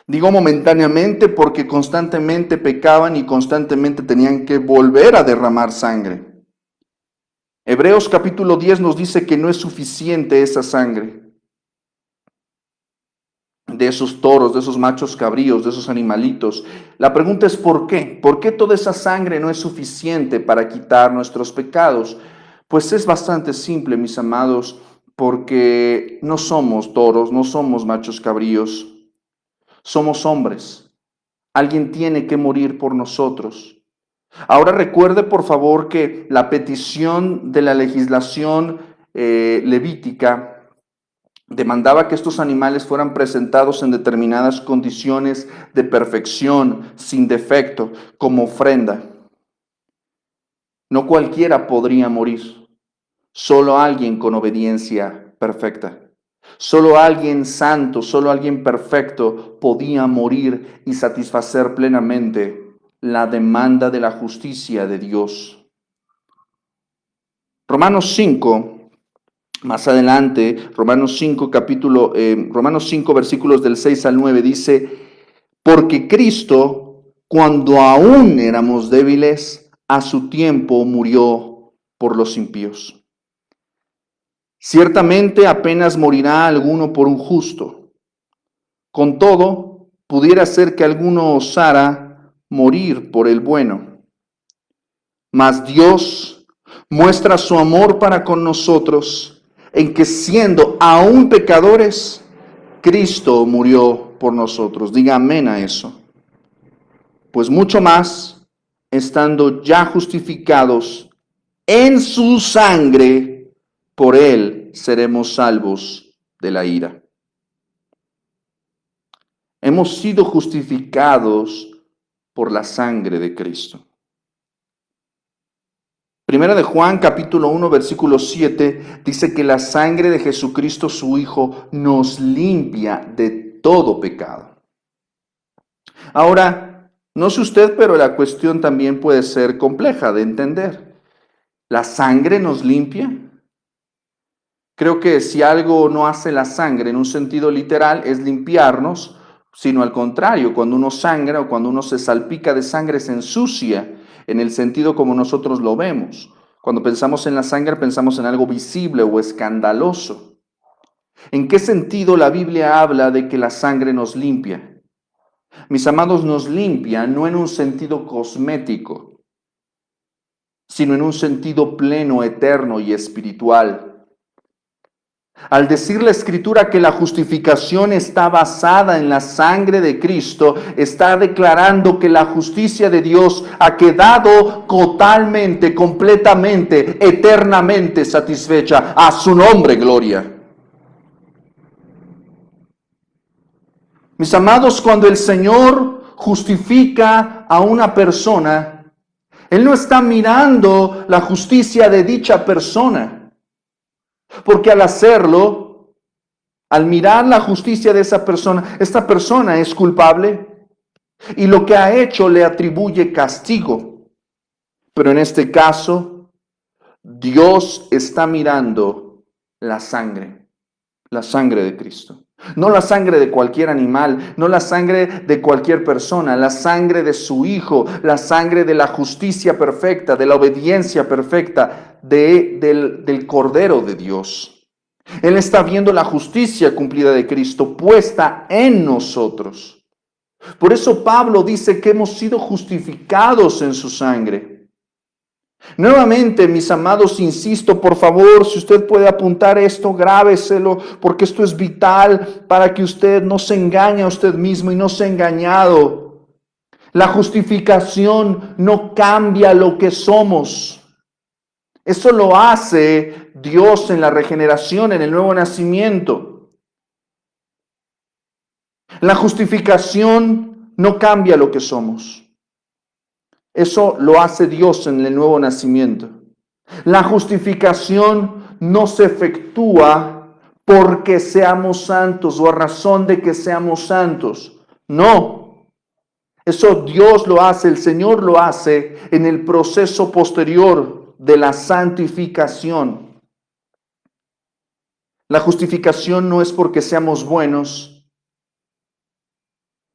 Digo momentáneamente porque constantemente pecaban y constantemente tenían que volver a derramar sangre. Hebreos capítulo 10 nos dice que no es suficiente esa sangre de esos toros, de esos machos cabríos, de esos animalitos. La pregunta es ¿por qué? ¿Por qué toda esa sangre no es suficiente para quitar nuestros pecados? Pues es bastante simple, mis amados, porque no somos toros, no somos machos cabríos, somos hombres. Alguien tiene que morir por nosotros. Ahora recuerde, por favor, que la petición de la legislación levítica demandaba que estos animales fueran presentados en determinadas condiciones de perfección, sin defecto, como ofrenda. No cualquiera podría morir, solo alguien con obediencia perfecta. Solo alguien santo, solo alguien perfecto podía morir y satisfacer plenamente la demanda de la justicia de Dios. Romanos 5, más adelante, Romanos 5 versículos del 6 al 9 dice, porque Cristo, cuando aún éramos débiles, a su tiempo murió por los impíos. Ciertamente apenas morirá alguno por un justo. Con todo, pudiera ser que alguno osara morir por el bueno. Mas Dios muestra su amor para con nosotros en que siendo aún pecadores, Cristo murió por nosotros. Diga amén a eso. Pues mucho más, estando ya justificados en su sangre, por él seremos salvos de la ira. Hemos sido justificados por la sangre de Cristo. Primera de Juan, capítulo 1, versículo 7, dice que la sangre de Jesucristo, su Hijo, nos limpia de todo pecado. Ahora, no sé usted, pero la cuestión también puede ser compleja de entender. ¿La sangre nos limpia? Creo que si algo no hace la sangre en un sentido literal es limpiarnos, sino al contrario, cuando uno sangra o cuando uno se salpica de sangre se ensucia en el sentido como nosotros lo vemos. Cuando pensamos en la sangre pensamos en algo visible o escandaloso. ¿En qué sentido la Biblia habla de que la sangre nos limpia? Mis amados, nos limpia no en un sentido cosmético, sino en un sentido pleno, eterno y espiritual. Al decir la Escritura que la justificación está basada en la sangre de Cristo, está declarando que la justicia de Dios ha quedado totalmente, completamente, eternamente satisfecha. A su nombre, gloria. Mis amados, cuando el Señor justifica a una persona, Él no está mirando la justicia de dicha persona. Porque al hacerlo, al mirar la justicia de esa persona, esta persona es culpable y lo que ha hecho le atribuye castigo. Pero en este caso, Dios está mirando la sangre de Cristo. No la sangre de cualquier animal, no la sangre de cualquier persona, la sangre de su Hijo, la sangre de la justicia perfecta, de la obediencia perfecta, del Cordero de Dios. Él está viendo la justicia cumplida de Cristo puesta en nosotros. Por eso Pablo dice que hemos sido justificados en su sangre. Nuevamente, mis amados, insisto, por favor, si usted puede apuntar esto, grábeselo, porque esto es vital para que usted no se engañe a usted mismo y no sea engañado. La justificación no cambia lo que somos. Eso lo hace Dios en la regeneración, en el nuevo nacimiento. La justificación no cambia lo que somos. Eso lo hace Dios en el nuevo nacimiento. La justificación no se efectúa porque seamos santos o a razón de que seamos santos. No. Eso Dios lo hace, el Señor lo hace en el proceso posterior de la santificación. La justificación no es porque seamos buenos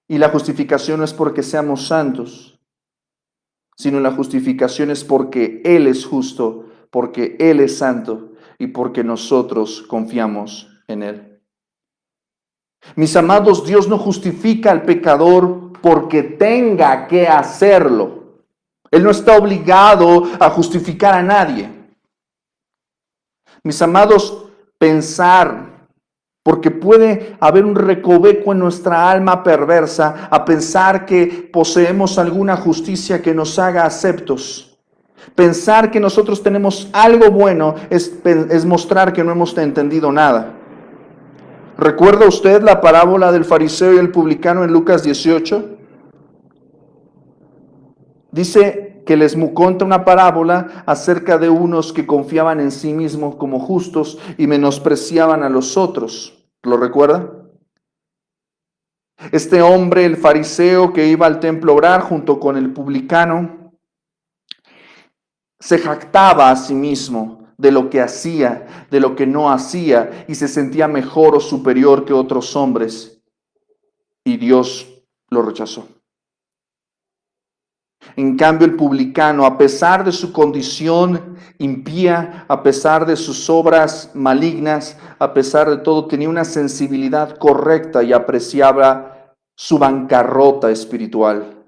y la justificación no es porque seamos santos, sino la justificación es porque Él es justo, porque Él es santo y porque nosotros confiamos en Él. Mis amados, Dios no justifica al pecador porque tenga que hacerlo. Él no está obligado a justificar a nadie. Mis amados, pensar, porque puede haber un recoveco en nuestra alma perversa a pensar que poseemos alguna justicia que nos haga aceptos. Pensar que nosotros tenemos algo bueno es mostrar que no hemos entendido nada. ¿Recuerda usted la parábola del fariseo y el publicano en Lucas 18? Dice que les cuenta una parábola acerca de unos que confiaban en sí mismos como justos y menospreciaban a los otros. ¿Lo recuerda? Este hombre, el fariseo que iba al templo a orar junto con el publicano, se jactaba a sí mismo de lo que hacía, de lo que no hacía, y se sentía mejor o superior que otros hombres. Y Dios lo rechazó. En cambio, el publicano, a pesar de su condición impía, a pesar de sus obras malignas, a pesar de todo, tenía una sensibilidad correcta y apreciaba su bancarrota espiritual.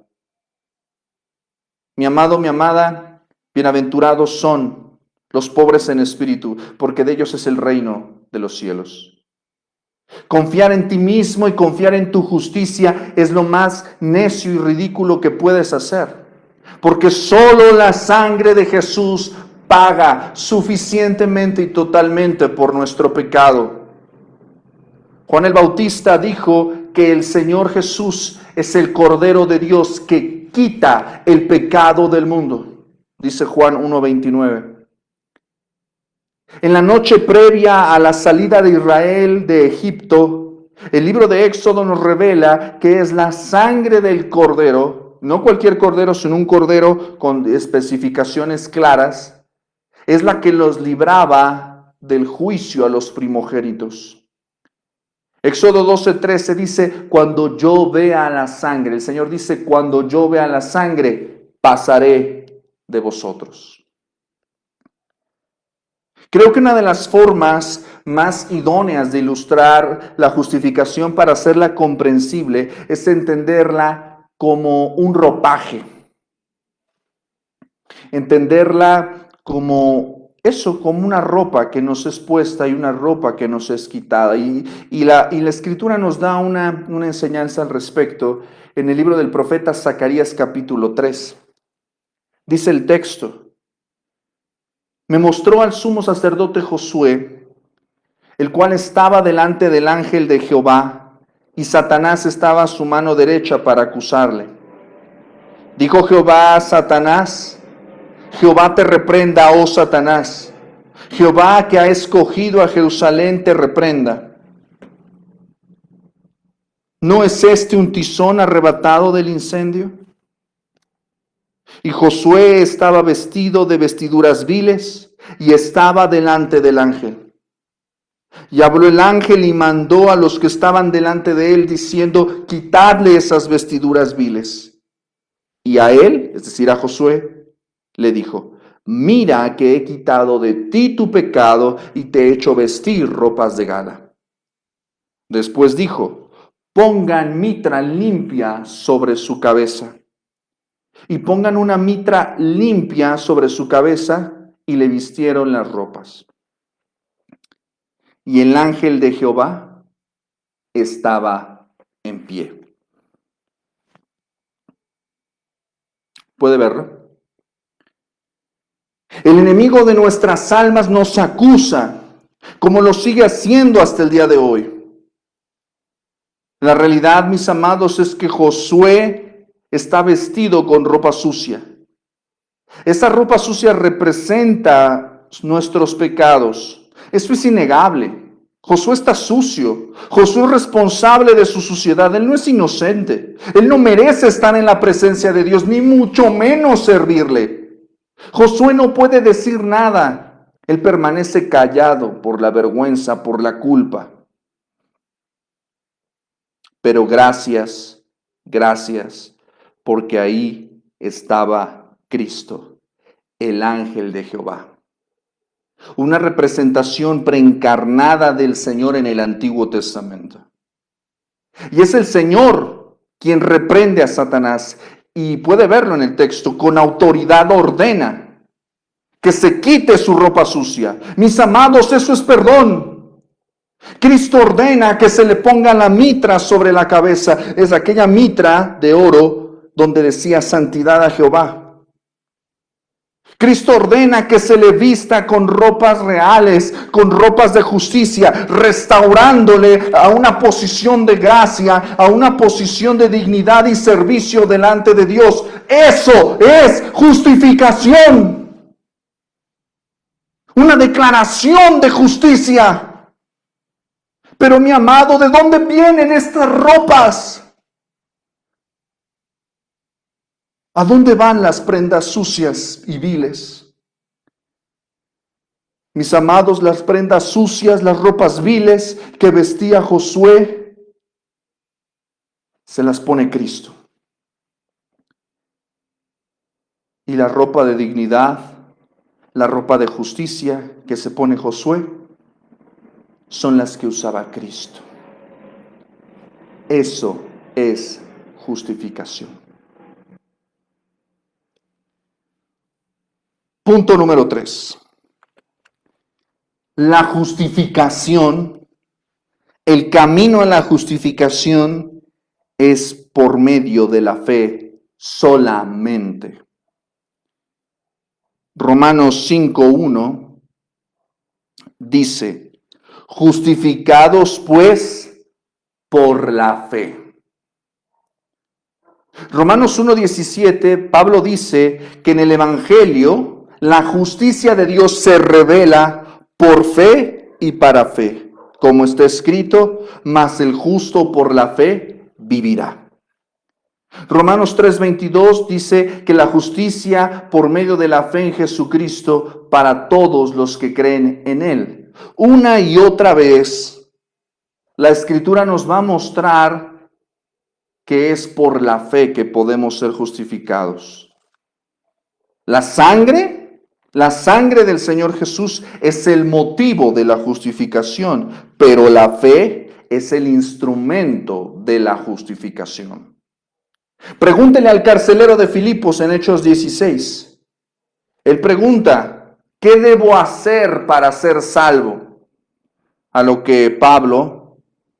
Mi amado, mi amada, bienaventurados son los pobres en espíritu, porque de ellos es el reino de los cielos. Confiar en ti mismo y confiar en tu justicia es lo más necio y ridículo que puedes hacer. Porque solo la sangre de Jesús paga suficientemente y totalmente por nuestro pecado. Juan el Bautista dijo que el Señor Jesús es el Cordero de Dios que quita el pecado del mundo. Dice Juan 1:29. En la noche previa a la salida de Israel de Egipto, el libro de Éxodo nos revela que es la sangre del Cordero, no cualquier cordero, sino un cordero con especificaciones claras, es la que los libraba del juicio a los primogénitos. Éxodo 12:13 dice, cuando yo vea la sangre, el Señor dice, cuando yo vea la sangre, pasaré de vosotros. Creo que una de las formas más idóneas de ilustrar la justificación para hacerla comprensible es entenderla como un ropaje. Entenderla como eso, como una ropa que nos es puesta y una ropa que nos es quitada. Y la Escritura nos da una enseñanza al respecto en el libro del profeta Zacarías capítulo 3. Dice el texto, me mostró al sumo sacerdote Josué, el cual estaba delante del ángel de Jehová, y Satanás estaba a su mano derecha para acusarle. Dijo Jehová a Satanás, Jehová te reprenda, oh Satanás. Jehová que ha escogido a Jerusalén te reprenda. ¿No es este un tizón arrebatado del incendio? Y Josué estaba vestido de vestiduras viles y estaba delante del ángel. Y habló el ángel y mandó a los que estaban delante de él diciendo, quitadle esas vestiduras viles. Y a él, es decir a Josué, le dijo, mira que he quitado de ti tu pecado y te he hecho vestir ropas de gala. Después dijo, pongan mitra limpia sobre su cabeza. Y pongan una mitra limpia sobre su cabeza, y le vistieron las ropas. Y el ángel de Jehová estaba en pie. ¿Puede verlo? El enemigo de nuestras almas nos acusa, como lo sigue haciendo hasta el día de hoy. La realidad, mis amados, es que Josué está vestido con ropa sucia. Esa ropa sucia representa nuestros pecados. Eso es innegable. Josué está sucio. Josué es responsable de su suciedad. Él no es inocente. Él no merece estar en la presencia de Dios, ni mucho menos servirle. Josué no puede decir nada. Él permanece callado por la vergüenza, por la culpa. Pero gracias, porque ahí estaba Cristo, el ángel de Jehová. Una representación preencarnada del Señor en el Antiguo Testamento. Y es el Señor quien reprende a Satanás. Y puede verlo en el texto, con autoridad ordena que se quite su ropa sucia. Mis amados, eso es perdón. Cristo ordena que se le ponga la mitra sobre la cabeza. Es aquella mitra de oro donde decía santidad a Jehová. Cristo ordena que se le vista con ropas reales, con ropas de justicia, restaurándole a una posición de gracia, a una posición de dignidad y servicio delante de Dios. Eso es justificación. Una declaración de justicia. Pero mi amado, ¿de dónde vienen estas ropas? ¿A dónde van las prendas sucias y viles? Mis amados, las prendas sucias, las ropas viles que vestía Josué, se las pone Cristo. Y la ropa de dignidad, la ropa de justicia que se pone Josué, son las que usaba Cristo. Eso es justificación. Punto número 3. La justificación, el camino a la justificación es por medio de la fe solamente. Romanos 5:1 dice, justificados pues por la fe. Romanos 1:17, Pablo dice que en el Evangelio la justicia de Dios se revela por fe y para fe. Como está escrito, mas el justo por la fe vivirá. Romanos 3:22 dice que la justicia por medio de la fe en Jesucristo para todos los que creen en Él. Una y otra vez La Escritura nos va a mostrar que es por la fe que podemos ser justificados. La sangre del Señor Jesús es el motivo de la justificación, pero la fe es el instrumento de la justificación. Pregúntele al carcelero de Filipos en Hechos 16. Él pregunta, ¿qué debo hacer para ser salvo? A lo que Pablo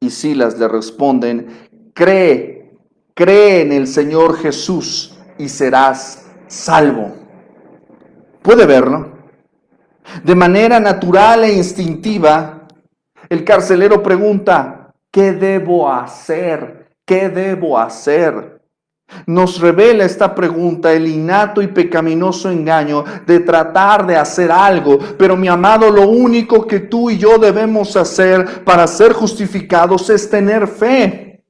y Silas le responden, cree en el Señor Jesús y serás salvo. ¿Puede verlo? De manera natural e instintiva, el carcelero pregunta, ¿qué debo hacer? ¿Qué debo hacer? Nos revela esta pregunta el innato y pecaminoso engaño de tratar de hacer algo. Pero mi amado, lo único que tú y yo debemos hacer para ser justificados es tener fe.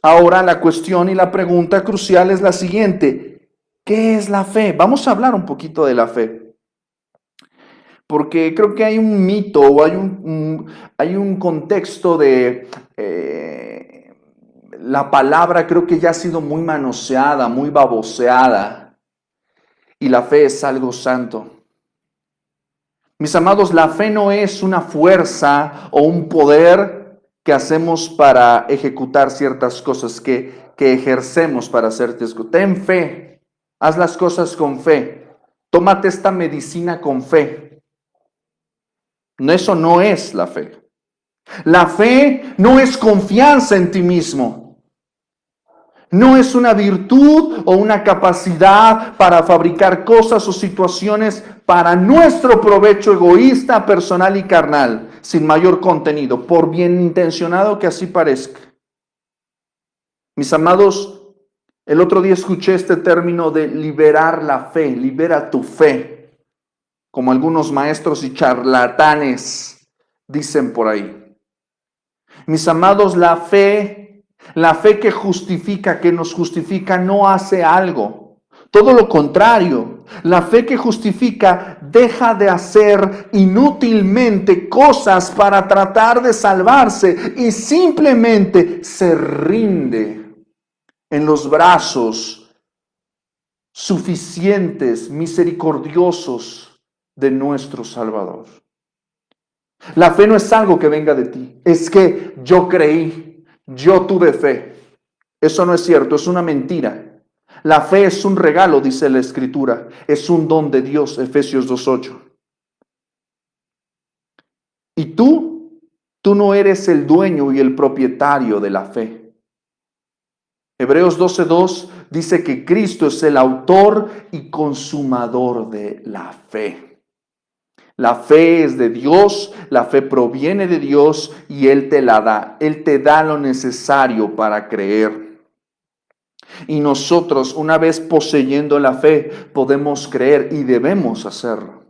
Ahora la cuestión y la pregunta crucial es la siguiente. ¿Qué es la fe? Vamos a hablar un poquito de la fe. Porque creo que hay un mito o hay un contexto de... la palabra creo que ya ha sido muy manoseada, muy baboseada. Y la fe es algo santo. Mis amados, la fe no es una fuerza o un poder que hacemos para ejecutar ciertas cosas, que ejercemos para hacer cosas. Ten fe, haz las cosas con fe. Tómate esta medicina con fe. Eso no es la fe. La fe no es confianza en ti mismo. No es una virtud o una capacidad para fabricar cosas o situaciones para nuestro provecho egoísta, personal y carnal, sin mayor contenido, por bien intencionado que así parezca. Mis amados, el otro día escuché este término de liberar la fe, libera tu fe, como algunos maestros y charlatanes dicen por ahí. Mis amados, la fe que justifica, que nos justifica, no hace algo. Todo lo contrario, la fe que justifica deja de hacer inútilmente cosas para tratar de salvarse y simplemente se rinde en los brazos suficientes, misericordiosos de nuestro Salvador. La fe no es algo que venga de ti, es que yo creí, yo tuve fe. Eso no es cierto, es una mentira. La fe es un regalo, dice la Escritura, es un don de Dios, Efesios 2:8. Y tú no eres el dueño y el propietario de la fe. Hebreos 12:2 dice que Cristo es el autor y consumador de la fe. La fe es de Dios, la fe proviene de Dios y Él te la da. Él te da lo necesario para creer. Y nosotros, una vez poseyendo la fe, podemos creer y debemos hacerlo.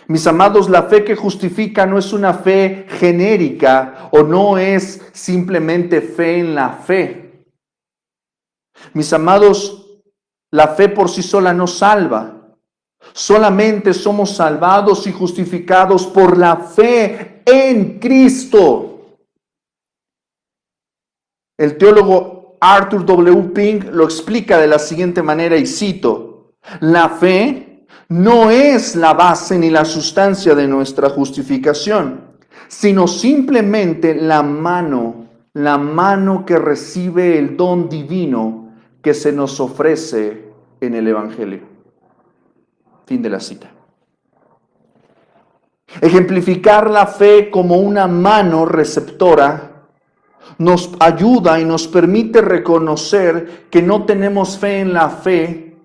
Mis amados, la fe que justifica no es una fe genérica o no es simplemente fe en la fe. Mis amados, la fe por sí sola no salva. Solamente somos salvados y justificados por la fe en Cristo. El teólogo Arthur W. Pink lo explica de la siguiente manera y cito: la fe no es la base ni la sustancia de nuestra justificación, sino simplemente la mano que recibe el don divino que se nos ofrece en el Evangelio. Fin de la cita. Ejemplificar la fe como una mano receptora nos ayuda y nos permite reconocer que no tenemos fe en la fe,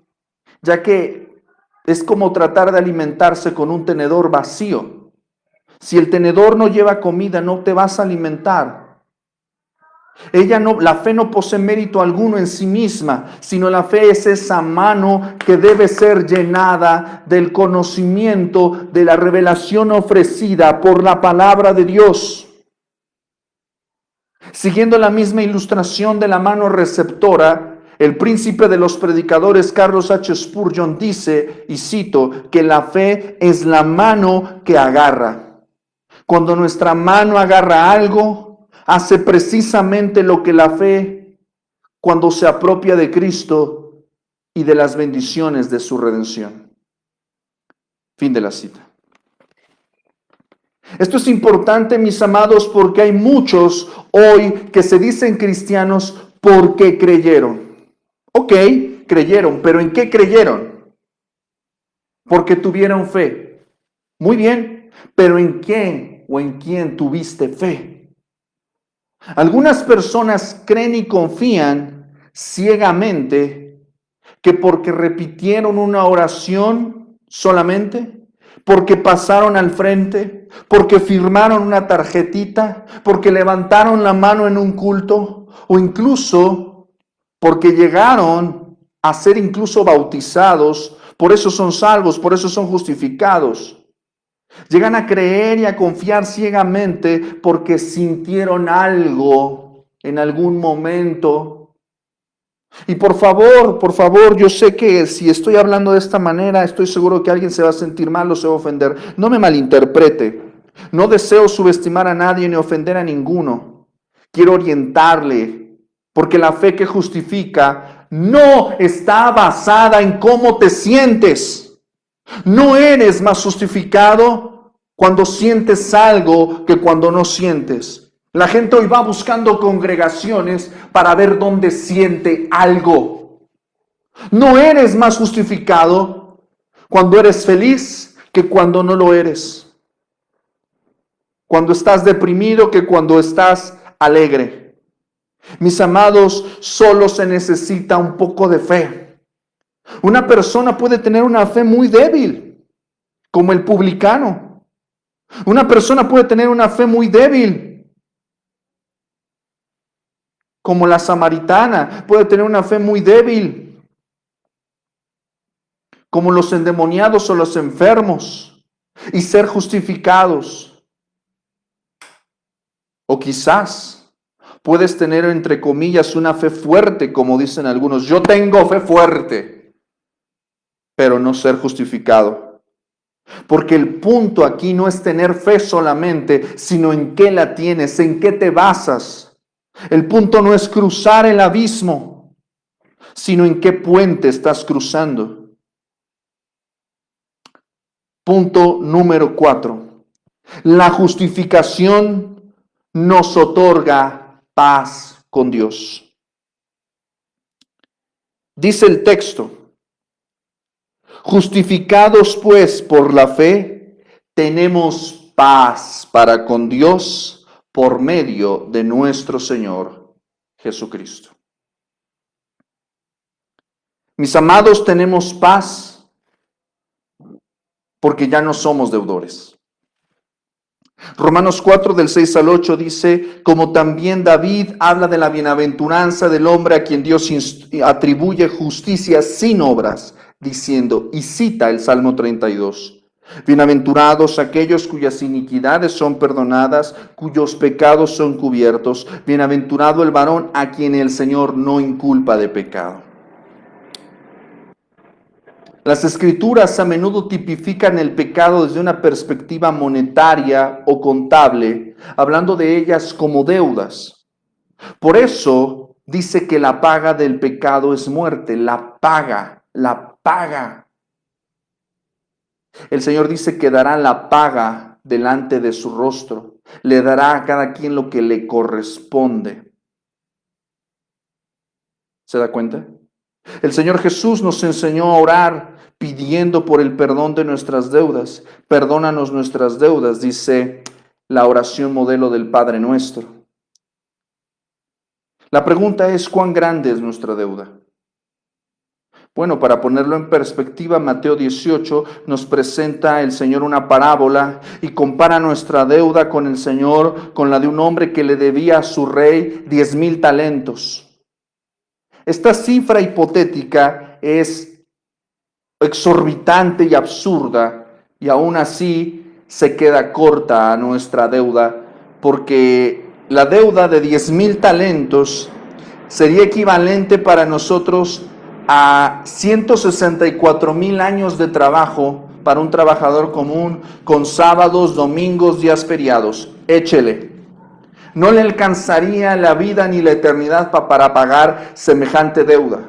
ya que es como tratar de alimentarse con un tenedor vacío. Si el tenedor no lleva comida, no te vas a alimentar. La fe no posee mérito alguno en sí misma, sino la fe es esa mano que debe ser llenada del conocimiento de la revelación ofrecida por la palabra de Dios. Siguiendo la misma ilustración de la mano receptora, el príncipe de los predicadores Carlos H. Spurgeon dice, y cito, que la fe es la mano que agarra. Cuando nuestra mano agarra algo, hace precisamente lo que la fe, cuando se apropia de Cristo y de las bendiciones de su redención. Fin de la cita. Esto es importante, mis amados, porque hay muchos hoy que se dicen cristianos porque creyeron. Ok, creyeron, pero ¿en qué creyeron? Porque tuvieron fe. Muy bien, pero ¿en quién o en quién tuviste fe? Algunas personas creen y confían ciegamente que porque repitieron una oración solamente, porque pasaron al frente, porque firmaron una tarjetita, porque levantaron la mano en un culto, o incluso porque llegaron a ser incluso bautizados, por eso son salvos, por eso son justificados. Llegan a creer y a confiar ciegamente porque sintieron algo en algún momento. Y por favor, yo sé que si estoy hablando de esta manera, estoy seguro que alguien se va a sentir mal o se va a ofender. No me malinterprete. No deseo subestimar a nadie ni ofender a ninguno. Quiero orientarle, porque la fe que justifica no está basada en cómo te sientes. No eres más justificado cuando sientes algo que cuando no sientes. La gente hoy va buscando congregaciones para ver dónde siente algo. No eres más justificado cuando eres feliz que cuando no lo eres. Cuando estás deprimido que cuando estás alegre. Mis amados, solo se necesita un poco de fe. Una persona puede tener una fe muy débil, como el publicano. Una persona puede tener una fe muy débil, como la samaritana. Puede tener una fe muy débil, como los endemoniados o los enfermos, y ser justificados. O quizás puedes tener, entre comillas, una fe fuerte, como dicen algunos. Yo tengo fe fuerte, pero no ser justificado. Porque el punto aquí no es tener fe solamente, sino en qué la tienes, en qué te basas. El punto no es cruzar el abismo, sino en qué puente estás cruzando. Punto número 4. La justificación nos otorga paz con Dios. Dice el texto: justificados pues por la fe, tenemos paz para con Dios por medio de nuestro Señor Jesucristo. Mis amados, tenemos paz porque ya no somos deudores. Romanos 4 del 6 al 8 dice: como también David habla de la bienaventuranza del hombre a quien Dios atribuye justicia sin obras, diciendo, y cita el Salmo 32, bienaventurados aquellos cuyas iniquidades son perdonadas, cuyos pecados son cubiertos, bienaventurado el varón a quien el Señor no inculpa de pecado. Las escrituras a menudo tipifican el pecado desde una perspectiva monetaria o contable, hablando de ellas como deudas. Por eso dice que la paga del pecado es muerte, la paga. El Señor dice que dará la paga delante de su rostro, le dará a cada quien lo que le corresponde. ¿Se da cuenta? El Señor Jesús nos enseñó a orar pidiendo por el perdón de nuestras deudas. Perdónanos nuestras deudas, dice la oración modelo del Padre Nuestro. La pregunta es, ¿cuán grande es nuestra deuda? Bueno, para ponerlo en perspectiva, Mateo 18 nos presenta el Señor una parábola y compara nuestra deuda con el Señor con la de un hombre que le debía a su rey 10,000 talentos. Esta cifra hipotética es exorbitante y absurda, y aún así se queda corta a nuestra deuda, porque la deuda de 10,000 talentos sería equivalente para nosotros a 164,000 años de trabajo para un trabajador común con sábados, domingos, días feriados. Échele. No le alcanzaría la vida ni la eternidad para pagar semejante deuda.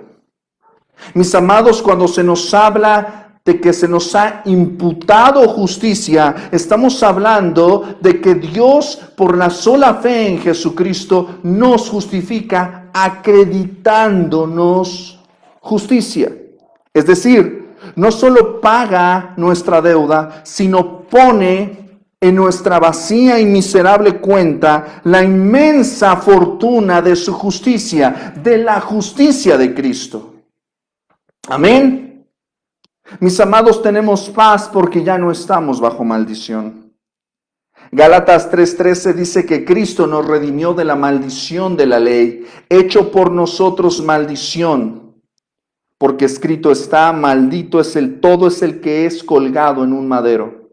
Mis amados, cuando se nos habla de que se nos ha imputado justicia, estamos hablando de que Dios, por la sola fe en Jesucristo, nos justifica acreditándonos justicia. Es decir, no solo paga nuestra deuda, sino pone en nuestra vacía y miserable cuenta la inmensa fortuna de su justicia, de la justicia de Cristo. Amén. Mis amados, tenemos paz porque ya no estamos bajo maldición. Gálatas 3:13 dice que Cristo nos redimió de la maldición de la ley, hecho por nosotros maldición, porque escrito está, maldito es todo es el que es colgado en un madero.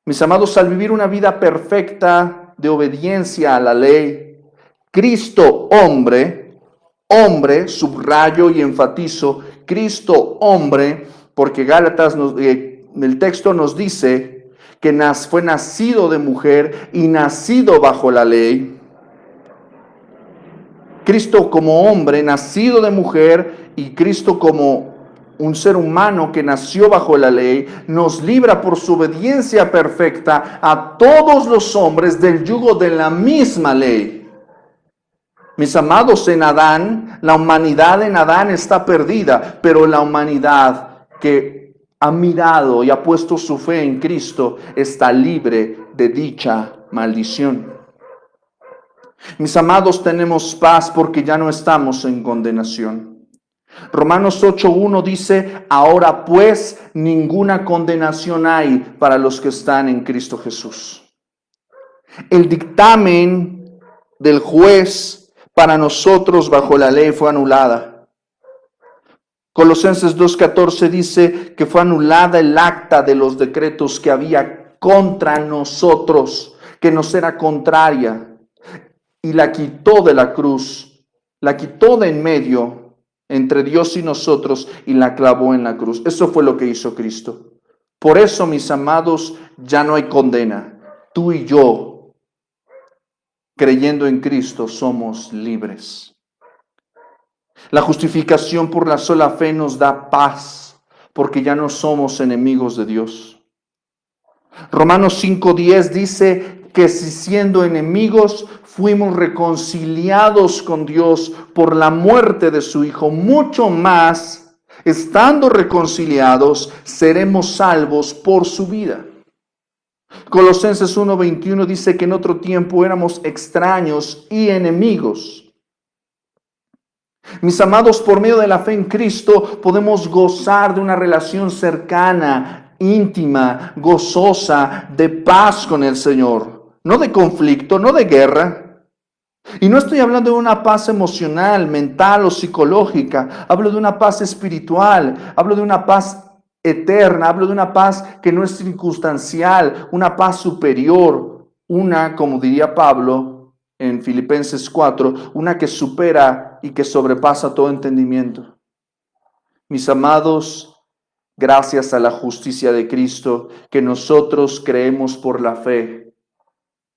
Mis amados, al vivir una vida perfecta de obediencia a la ley, Cristo hombre, subrayo y enfatizo, Cristo hombre, porque Gálatas, el texto nos dice que fue nacido de mujer y nacido bajo la ley. Cristo como hombre, nacido de mujer, y Cristo como un ser humano que nació bajo la ley, nos libra por su obediencia perfecta a todos los hombres del yugo de la misma ley. Mis amados, en Adán, la humanidad en Adán está perdida, pero la humanidad que ha mirado y ha puesto su fe en Cristo está libre de dicha maldición. Mis amados, tenemos paz porque ya no estamos en condenación. Romanos 8:1 dice, ahora pues ninguna condenación hay para los que están en Cristo Jesús. El dictamen del juez para nosotros bajo la ley fue anulada. Colosenses 2:14 dice que fue anulada el acta de los decretos que había contra nosotros, que nos era contraria, y la quitó de la cruz, la quitó de en medio entre Dios y nosotros y la clavó en la cruz. Eso fue lo que hizo Cristo. Por eso, mis amados, ya no hay condena. Tú y yo, creyendo en Cristo, somos libres. La justificación por la sola fe nos da paz, porque ya no somos enemigos de Dios. Romanos 5:10 dice que si siendo enemigos fuimos reconciliados con Dios por la muerte de su Hijo, mucho más, estando reconciliados, seremos salvos por su vida. Colosenses 1:21 dice que en otro tiempo éramos extraños y enemigos. Mis amados, por medio de la fe en Cristo podemos gozar de una relación cercana, íntima, gozosa, de paz con el Señor. No de conflicto, no de guerra. Y no estoy hablando de una paz emocional, mental o psicológica. Hablo de una paz espiritual. Hablo de una paz eterna. Hablo de una paz que no es circunstancial. Una paz superior. Una, como diría Pablo en Filipenses 4, una que supera y que sobrepasa todo entendimiento. Mis amados, gracias a la justicia de Cristo que nosotros creemos por la fe,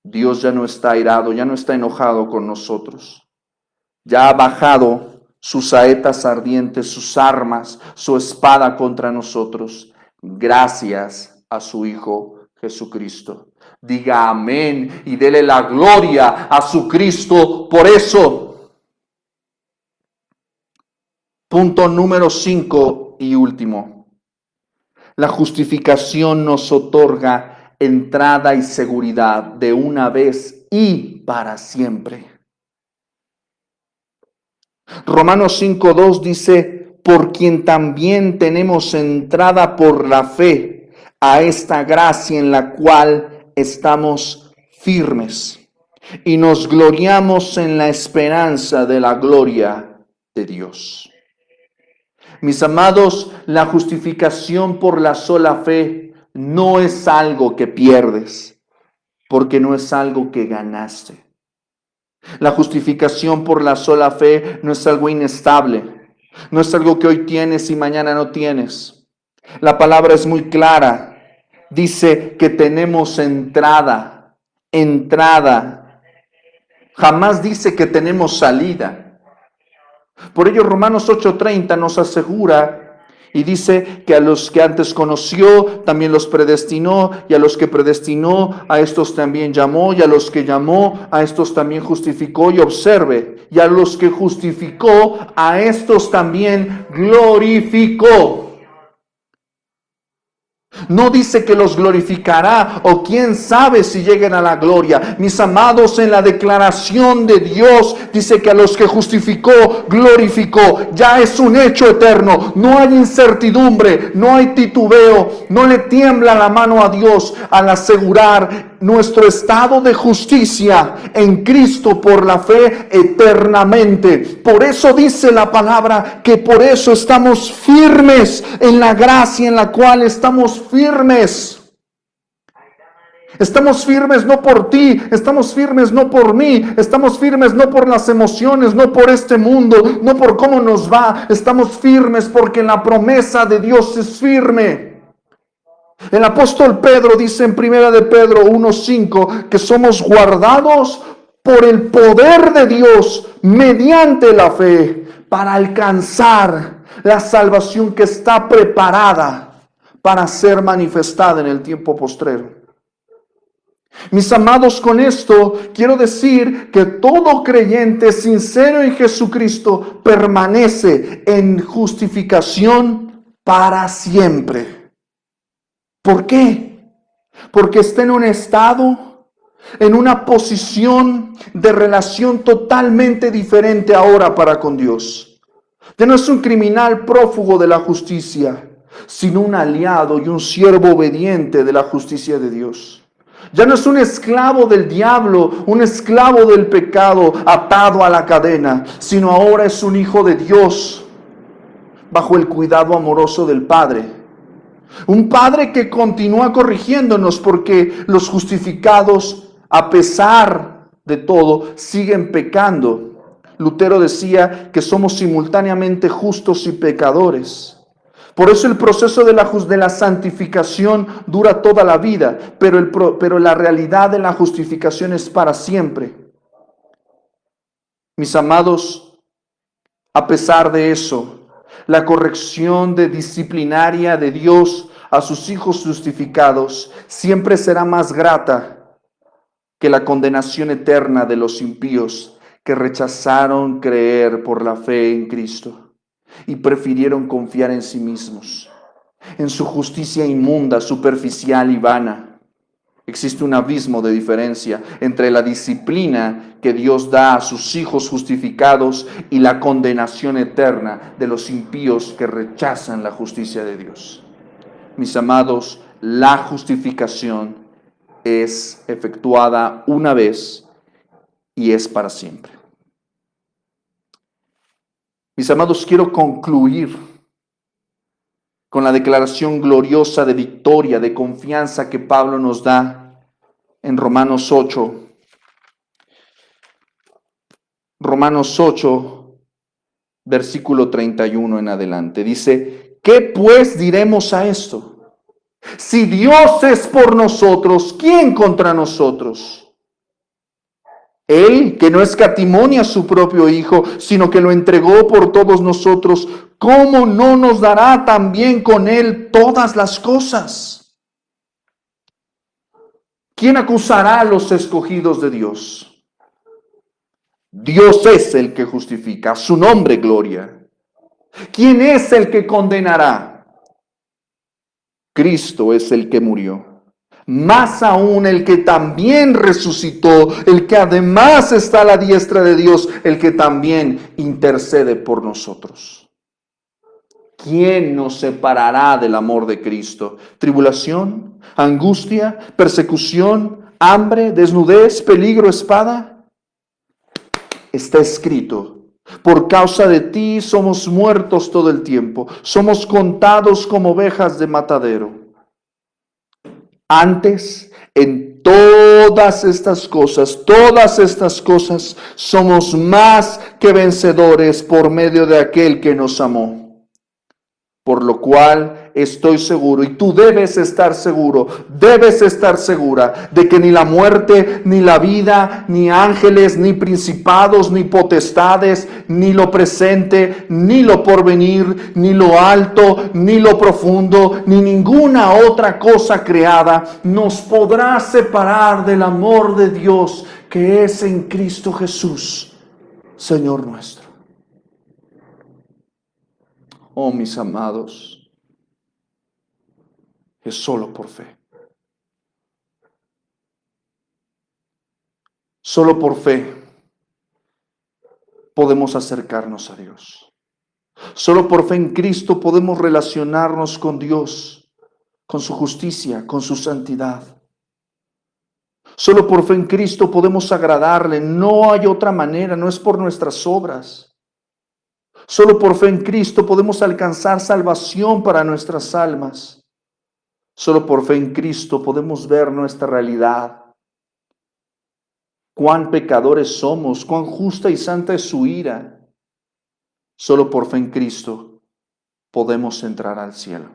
Dios ya no está airado, ya no está enojado con nosotros. Ya ha bajado sus saetas ardientes, sus armas, su espada contra nosotros, gracias a su Hijo Jesucristo. Diga amén y dele la gloria a su Cristo por eso. Punto número 5 y último. La justificación nos otorga entrada y seguridad de una vez y para siempre. Romanos 5:2 dice, por quien también tenemos entrada por la fe a esta gracia en la cual estamos firmes y nos gloriamos en la esperanza de la gloria de Dios. Mis amados, la justificación por la sola fe no es algo que pierdes, porque no es algo que ganaste. La justificación por la sola fe no es algo inestable, no es algo que hoy tienes y mañana no tienes. La palabra es muy clara. Dice que tenemos entrada. Jamás dice que tenemos salida. Por ello Romanos 8:30 nos asegura y dice que a los que antes conoció, también los predestinó, y a los que predestinó, a estos también llamó, y a los que llamó, a estos también justificó. Y observe, y a los que justificó, a estos también glorificó. No dice que los glorificará o quién sabe si lleguen a la gloria. Mis amados, en la declaración de Dios dice que a los que justificó, glorificó. Ya es un hecho eterno. No hay incertidumbre, no hay titubeo. No le tiembla la mano a Dios al asegurar nuestro estado de justicia en Cristo por la fe eternamente. Por eso dice la palabra que por eso estamos firmes en la gracia en la cual estamos firmes. Estamos firmes no por ti, estamos firmes no por mí, estamos firmes no por las emociones, no por este mundo, no por cómo nos va. Estamos firmes porque la promesa de Dios es firme. El apóstol Pedro dice en 1 de Pedro 1:5 que somos guardados por el poder de Dios mediante la fe para alcanzar la salvación que está preparada para ser manifestada en el tiempo postrero. Mis amados, con esto quiero decir que todo creyente sincero en Jesucristo permanece en justificación para siempre. ¿Por qué? Porque está en un estado, en una posición de relación totalmente diferente ahora para con Dios. Ya no es un criminal prófugo de la justicia, sino un aliado y un siervo obediente de la justicia de Dios. Ya no es un esclavo del diablo, un esclavo del pecado atado a la cadena, sino ahora es un hijo de Dios bajo el cuidado amoroso del Padre. Un Padre que continúa corrigiéndonos porque los justificados, a pesar de todo, siguen pecando. Lutero decía que somos simultáneamente justos y pecadores. Por eso el proceso de la santificación dura toda la vida, pero la realidad de la justificación es para siempre. Mis amados, a pesar de eso, la corrección disciplinaria de Dios a sus hijos justificados siempre será más grata que la condenación eterna de los impíos que rechazaron creer por la fe en Cristo y prefirieron confiar en sí mismos, en su justicia inmunda, superficial y vana. Existe un abismo de diferencia entre la disciplina que Dios da a sus hijos justificados y la condenación eterna de los impíos que rechazan la justicia de Dios. Mis amados, la justificación es efectuada una vez y es para siempre. Mis amados, quiero concluir con la declaración gloriosa de victoria, de confianza que Pablo nos da en Romanos 8. Romanos 8, versículo 31 en adelante. Dice, ¿qué pues diremos a esto? Si Dios es por nosotros, ¿quién contra nosotros? Él, que no escatimó a su propio Hijo, sino que lo entregó por todos nosotros, ¿cómo no nos dará también con Él todas las cosas? ¿Quién acusará a los escogidos de Dios? Dios es el que justifica, a su nombre gloria. ¿Quién es el que condenará? Cristo es el que murió. Más aún el que también resucitó, el que además está a la diestra de Dios, el que también intercede por nosotros. ¿Quién nos separará del amor de Cristo? ¿Tribulación, angustia, persecución, hambre, desnudez, peligro, espada? Está escrito, por causa de ti somos muertos todo el tiempo, somos contados como ovejas de matadero. Antes, en todas estas cosas, somos más que vencedores por medio de aquel que nos amó. Por lo cual estoy seguro, y tú debes estar seguro, debes estar segura de que ni la muerte, ni la vida, ni ángeles, ni principados, ni potestades, ni lo presente, ni lo porvenir, ni lo alto, ni lo profundo, ni ninguna otra cosa creada nos podrá separar del amor de Dios que es en Cristo Jesús, Señor nuestro. Oh, mis amados, es solo por fe. Solo por fe podemos acercarnos a Dios. Solo por fe en Cristo podemos relacionarnos con Dios, con su justicia, con su santidad. Solo por fe en Cristo podemos agradarle. No hay otra manera, no es por nuestras obras. Solo por fe en Cristo podemos alcanzar salvación para nuestras almas. Solo por fe en Cristo podemos ver nuestra realidad. Cuán pecadores somos, cuán justa y santa es su ira. Solo por fe en Cristo podemos entrar al cielo.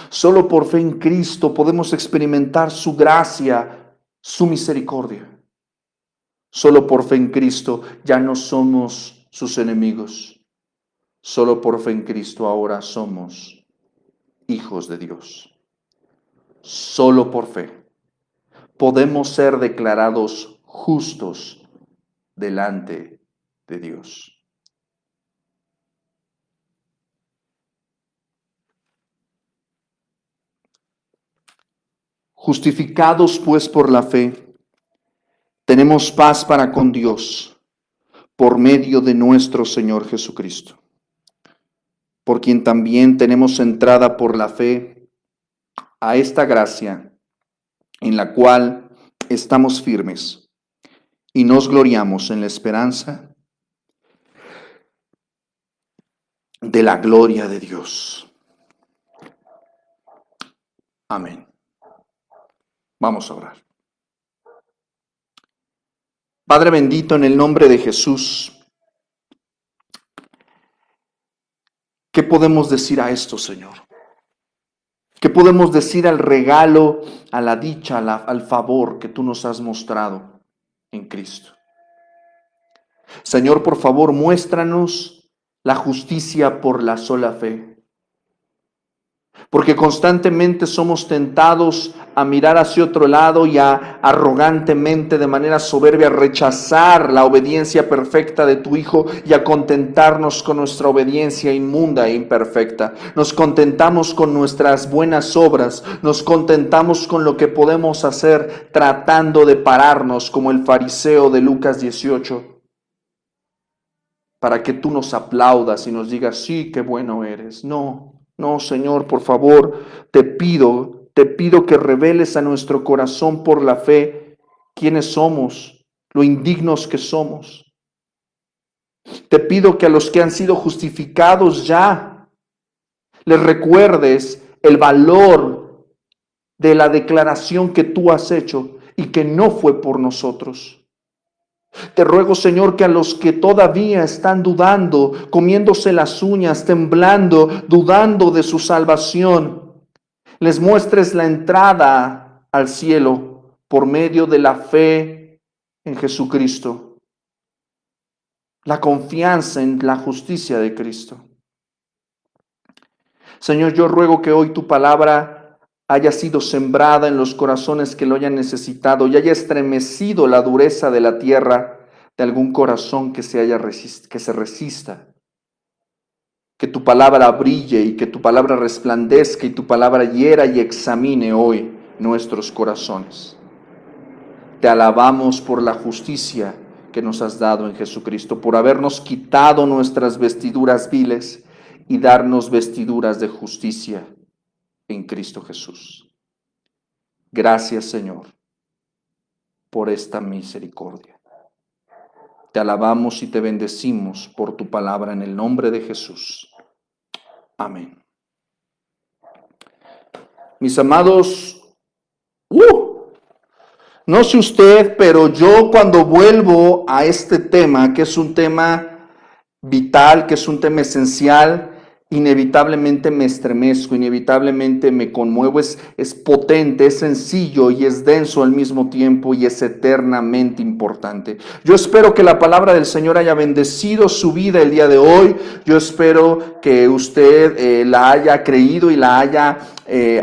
Solo por fe en Cristo podemos experimentar su gracia, su misericordia. Solo por fe en Cristo ya no somos sus enemigos. Solo por fe en Cristo ahora somos hijos de Dios. Solo por fe podemos ser declarados justos delante de Dios. Justificados pues por la fe, tenemos paz para con Dios por medio de nuestro Señor Jesucristo, por quien también tenemos entrada por la fe a esta gracia en la cual estamos firmes y nos gloriamos en la esperanza de la gloria de Dios. Amén. Vamos a orar. Padre bendito, en el nombre de Jesús, ¿qué podemos decir a esto, Señor? ¿Qué podemos decir al regalo, a la dicha, al favor que tú nos has mostrado en Cristo? Señor, por favor, muéstranos la justicia por la sola fe. Porque constantemente somos tentados a mirar hacia otro lado y a arrogantemente, de manera soberbia, rechazar la obediencia perfecta de tu Hijo y a contentarnos con nuestra obediencia inmunda e imperfecta. Nos contentamos con nuestras buenas obras, nos contentamos con lo que podemos hacer tratando de pararnos como el fariseo de Lucas 18, para que tú nos aplaudas y nos digas, sí, qué bueno eres. No, Señor, por favor, te pido que reveles a nuestro corazón por la fe quiénes somos, lo indignos que somos. Te pido que a los que han sido justificados ya, les recuerdes el valor de la declaración que tú has hecho y que no fue por nosotros. Te ruego, Señor, que a los que todavía están dudando, comiéndose las uñas, temblando, dudando de su salvación, les muestres la entrada al cielo por medio de la fe en Jesucristo, la confianza en la justicia de Cristo. Señor, yo ruego que hoy tu palabra haya sido sembrada en los corazones que lo hayan necesitado y haya estremecido la dureza de la tierra de algún corazón que se resista. Que tu palabra brille y que tu palabra resplandezca y tu palabra hiera y examine hoy nuestros corazones. Te alabamos por la justicia que nos has dado en Jesucristo, por habernos quitado nuestras vestiduras viles y darnos vestiduras de justicia en Cristo Jesús. Gracias, Señor, por esta misericordia. Te alabamos y te bendecimos por tu palabra en el nombre de Jesús. Amén. Mis amados, no sé usted, pero yo cuando vuelvo a este tema, que es un tema vital, que es un tema esencial, inevitablemente me estremezco, inevitablemente me conmuevo, es potente, es sencillo y es denso al mismo tiempo y es eternamente importante. Yo espero que la palabra del Señor haya bendecido su vida el día de hoy. Yo espero que usted la haya creído y la haya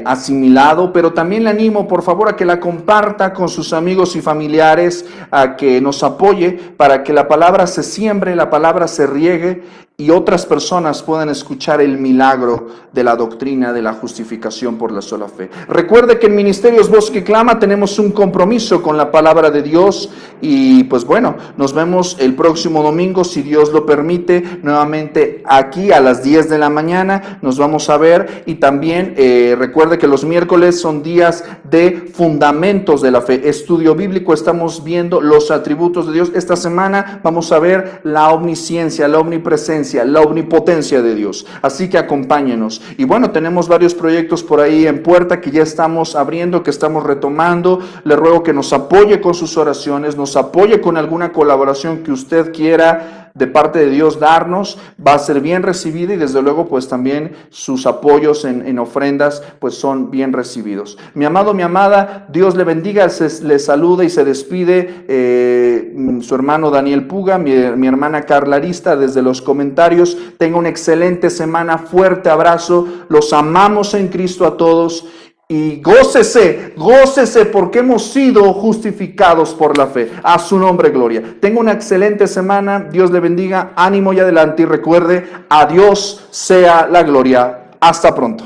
asimilado, pero también le animo por favor a que la comparta con sus amigos y familiares, a que nos apoye para que la palabra se siembre, la palabra se riegue y otras personas puedan escuchar el milagro de la doctrina de la justificación por la sola fe. Recuerde que en Ministerios Voz que Clama tenemos un compromiso con la palabra de Dios y pues bueno, nos vemos el próximo domingo, si Dios lo permite, nuevamente aquí a las 10 de la mañana nos vamos a ver. Y también recuerde que los miércoles son días de fundamentos de la fe, estudio bíblico, estamos viendo los atributos de Dios. Esta semana vamos a ver la omnisciencia, la omnipresencia, la omnipotencia de Dios, así que acompáñenos. Y bueno, tenemos varios proyectos por ahí en puerta que ya estamos abriendo, que estamos retomando. Le ruego que nos apoye con sus oraciones, nos apoye con alguna colaboración que usted quiera de parte de Dios darnos, va a ser bien recibida y desde luego pues también sus apoyos en ofrendas pues son bien recibidos. Mi amado, mi amada, Dios le bendiga, le saluda y se despide su hermano Daniel Puga, mi hermana Carla Arista desde los comentarios. Tenga una excelente semana, fuerte abrazo, los amamos en Cristo a todos. Y gócese porque hemos sido justificados por la fe. A su nombre, gloria. Tenga una excelente semana. Dios le bendiga. Ánimo y adelante. Y recuerde, a Dios sea la gloria. Hasta pronto.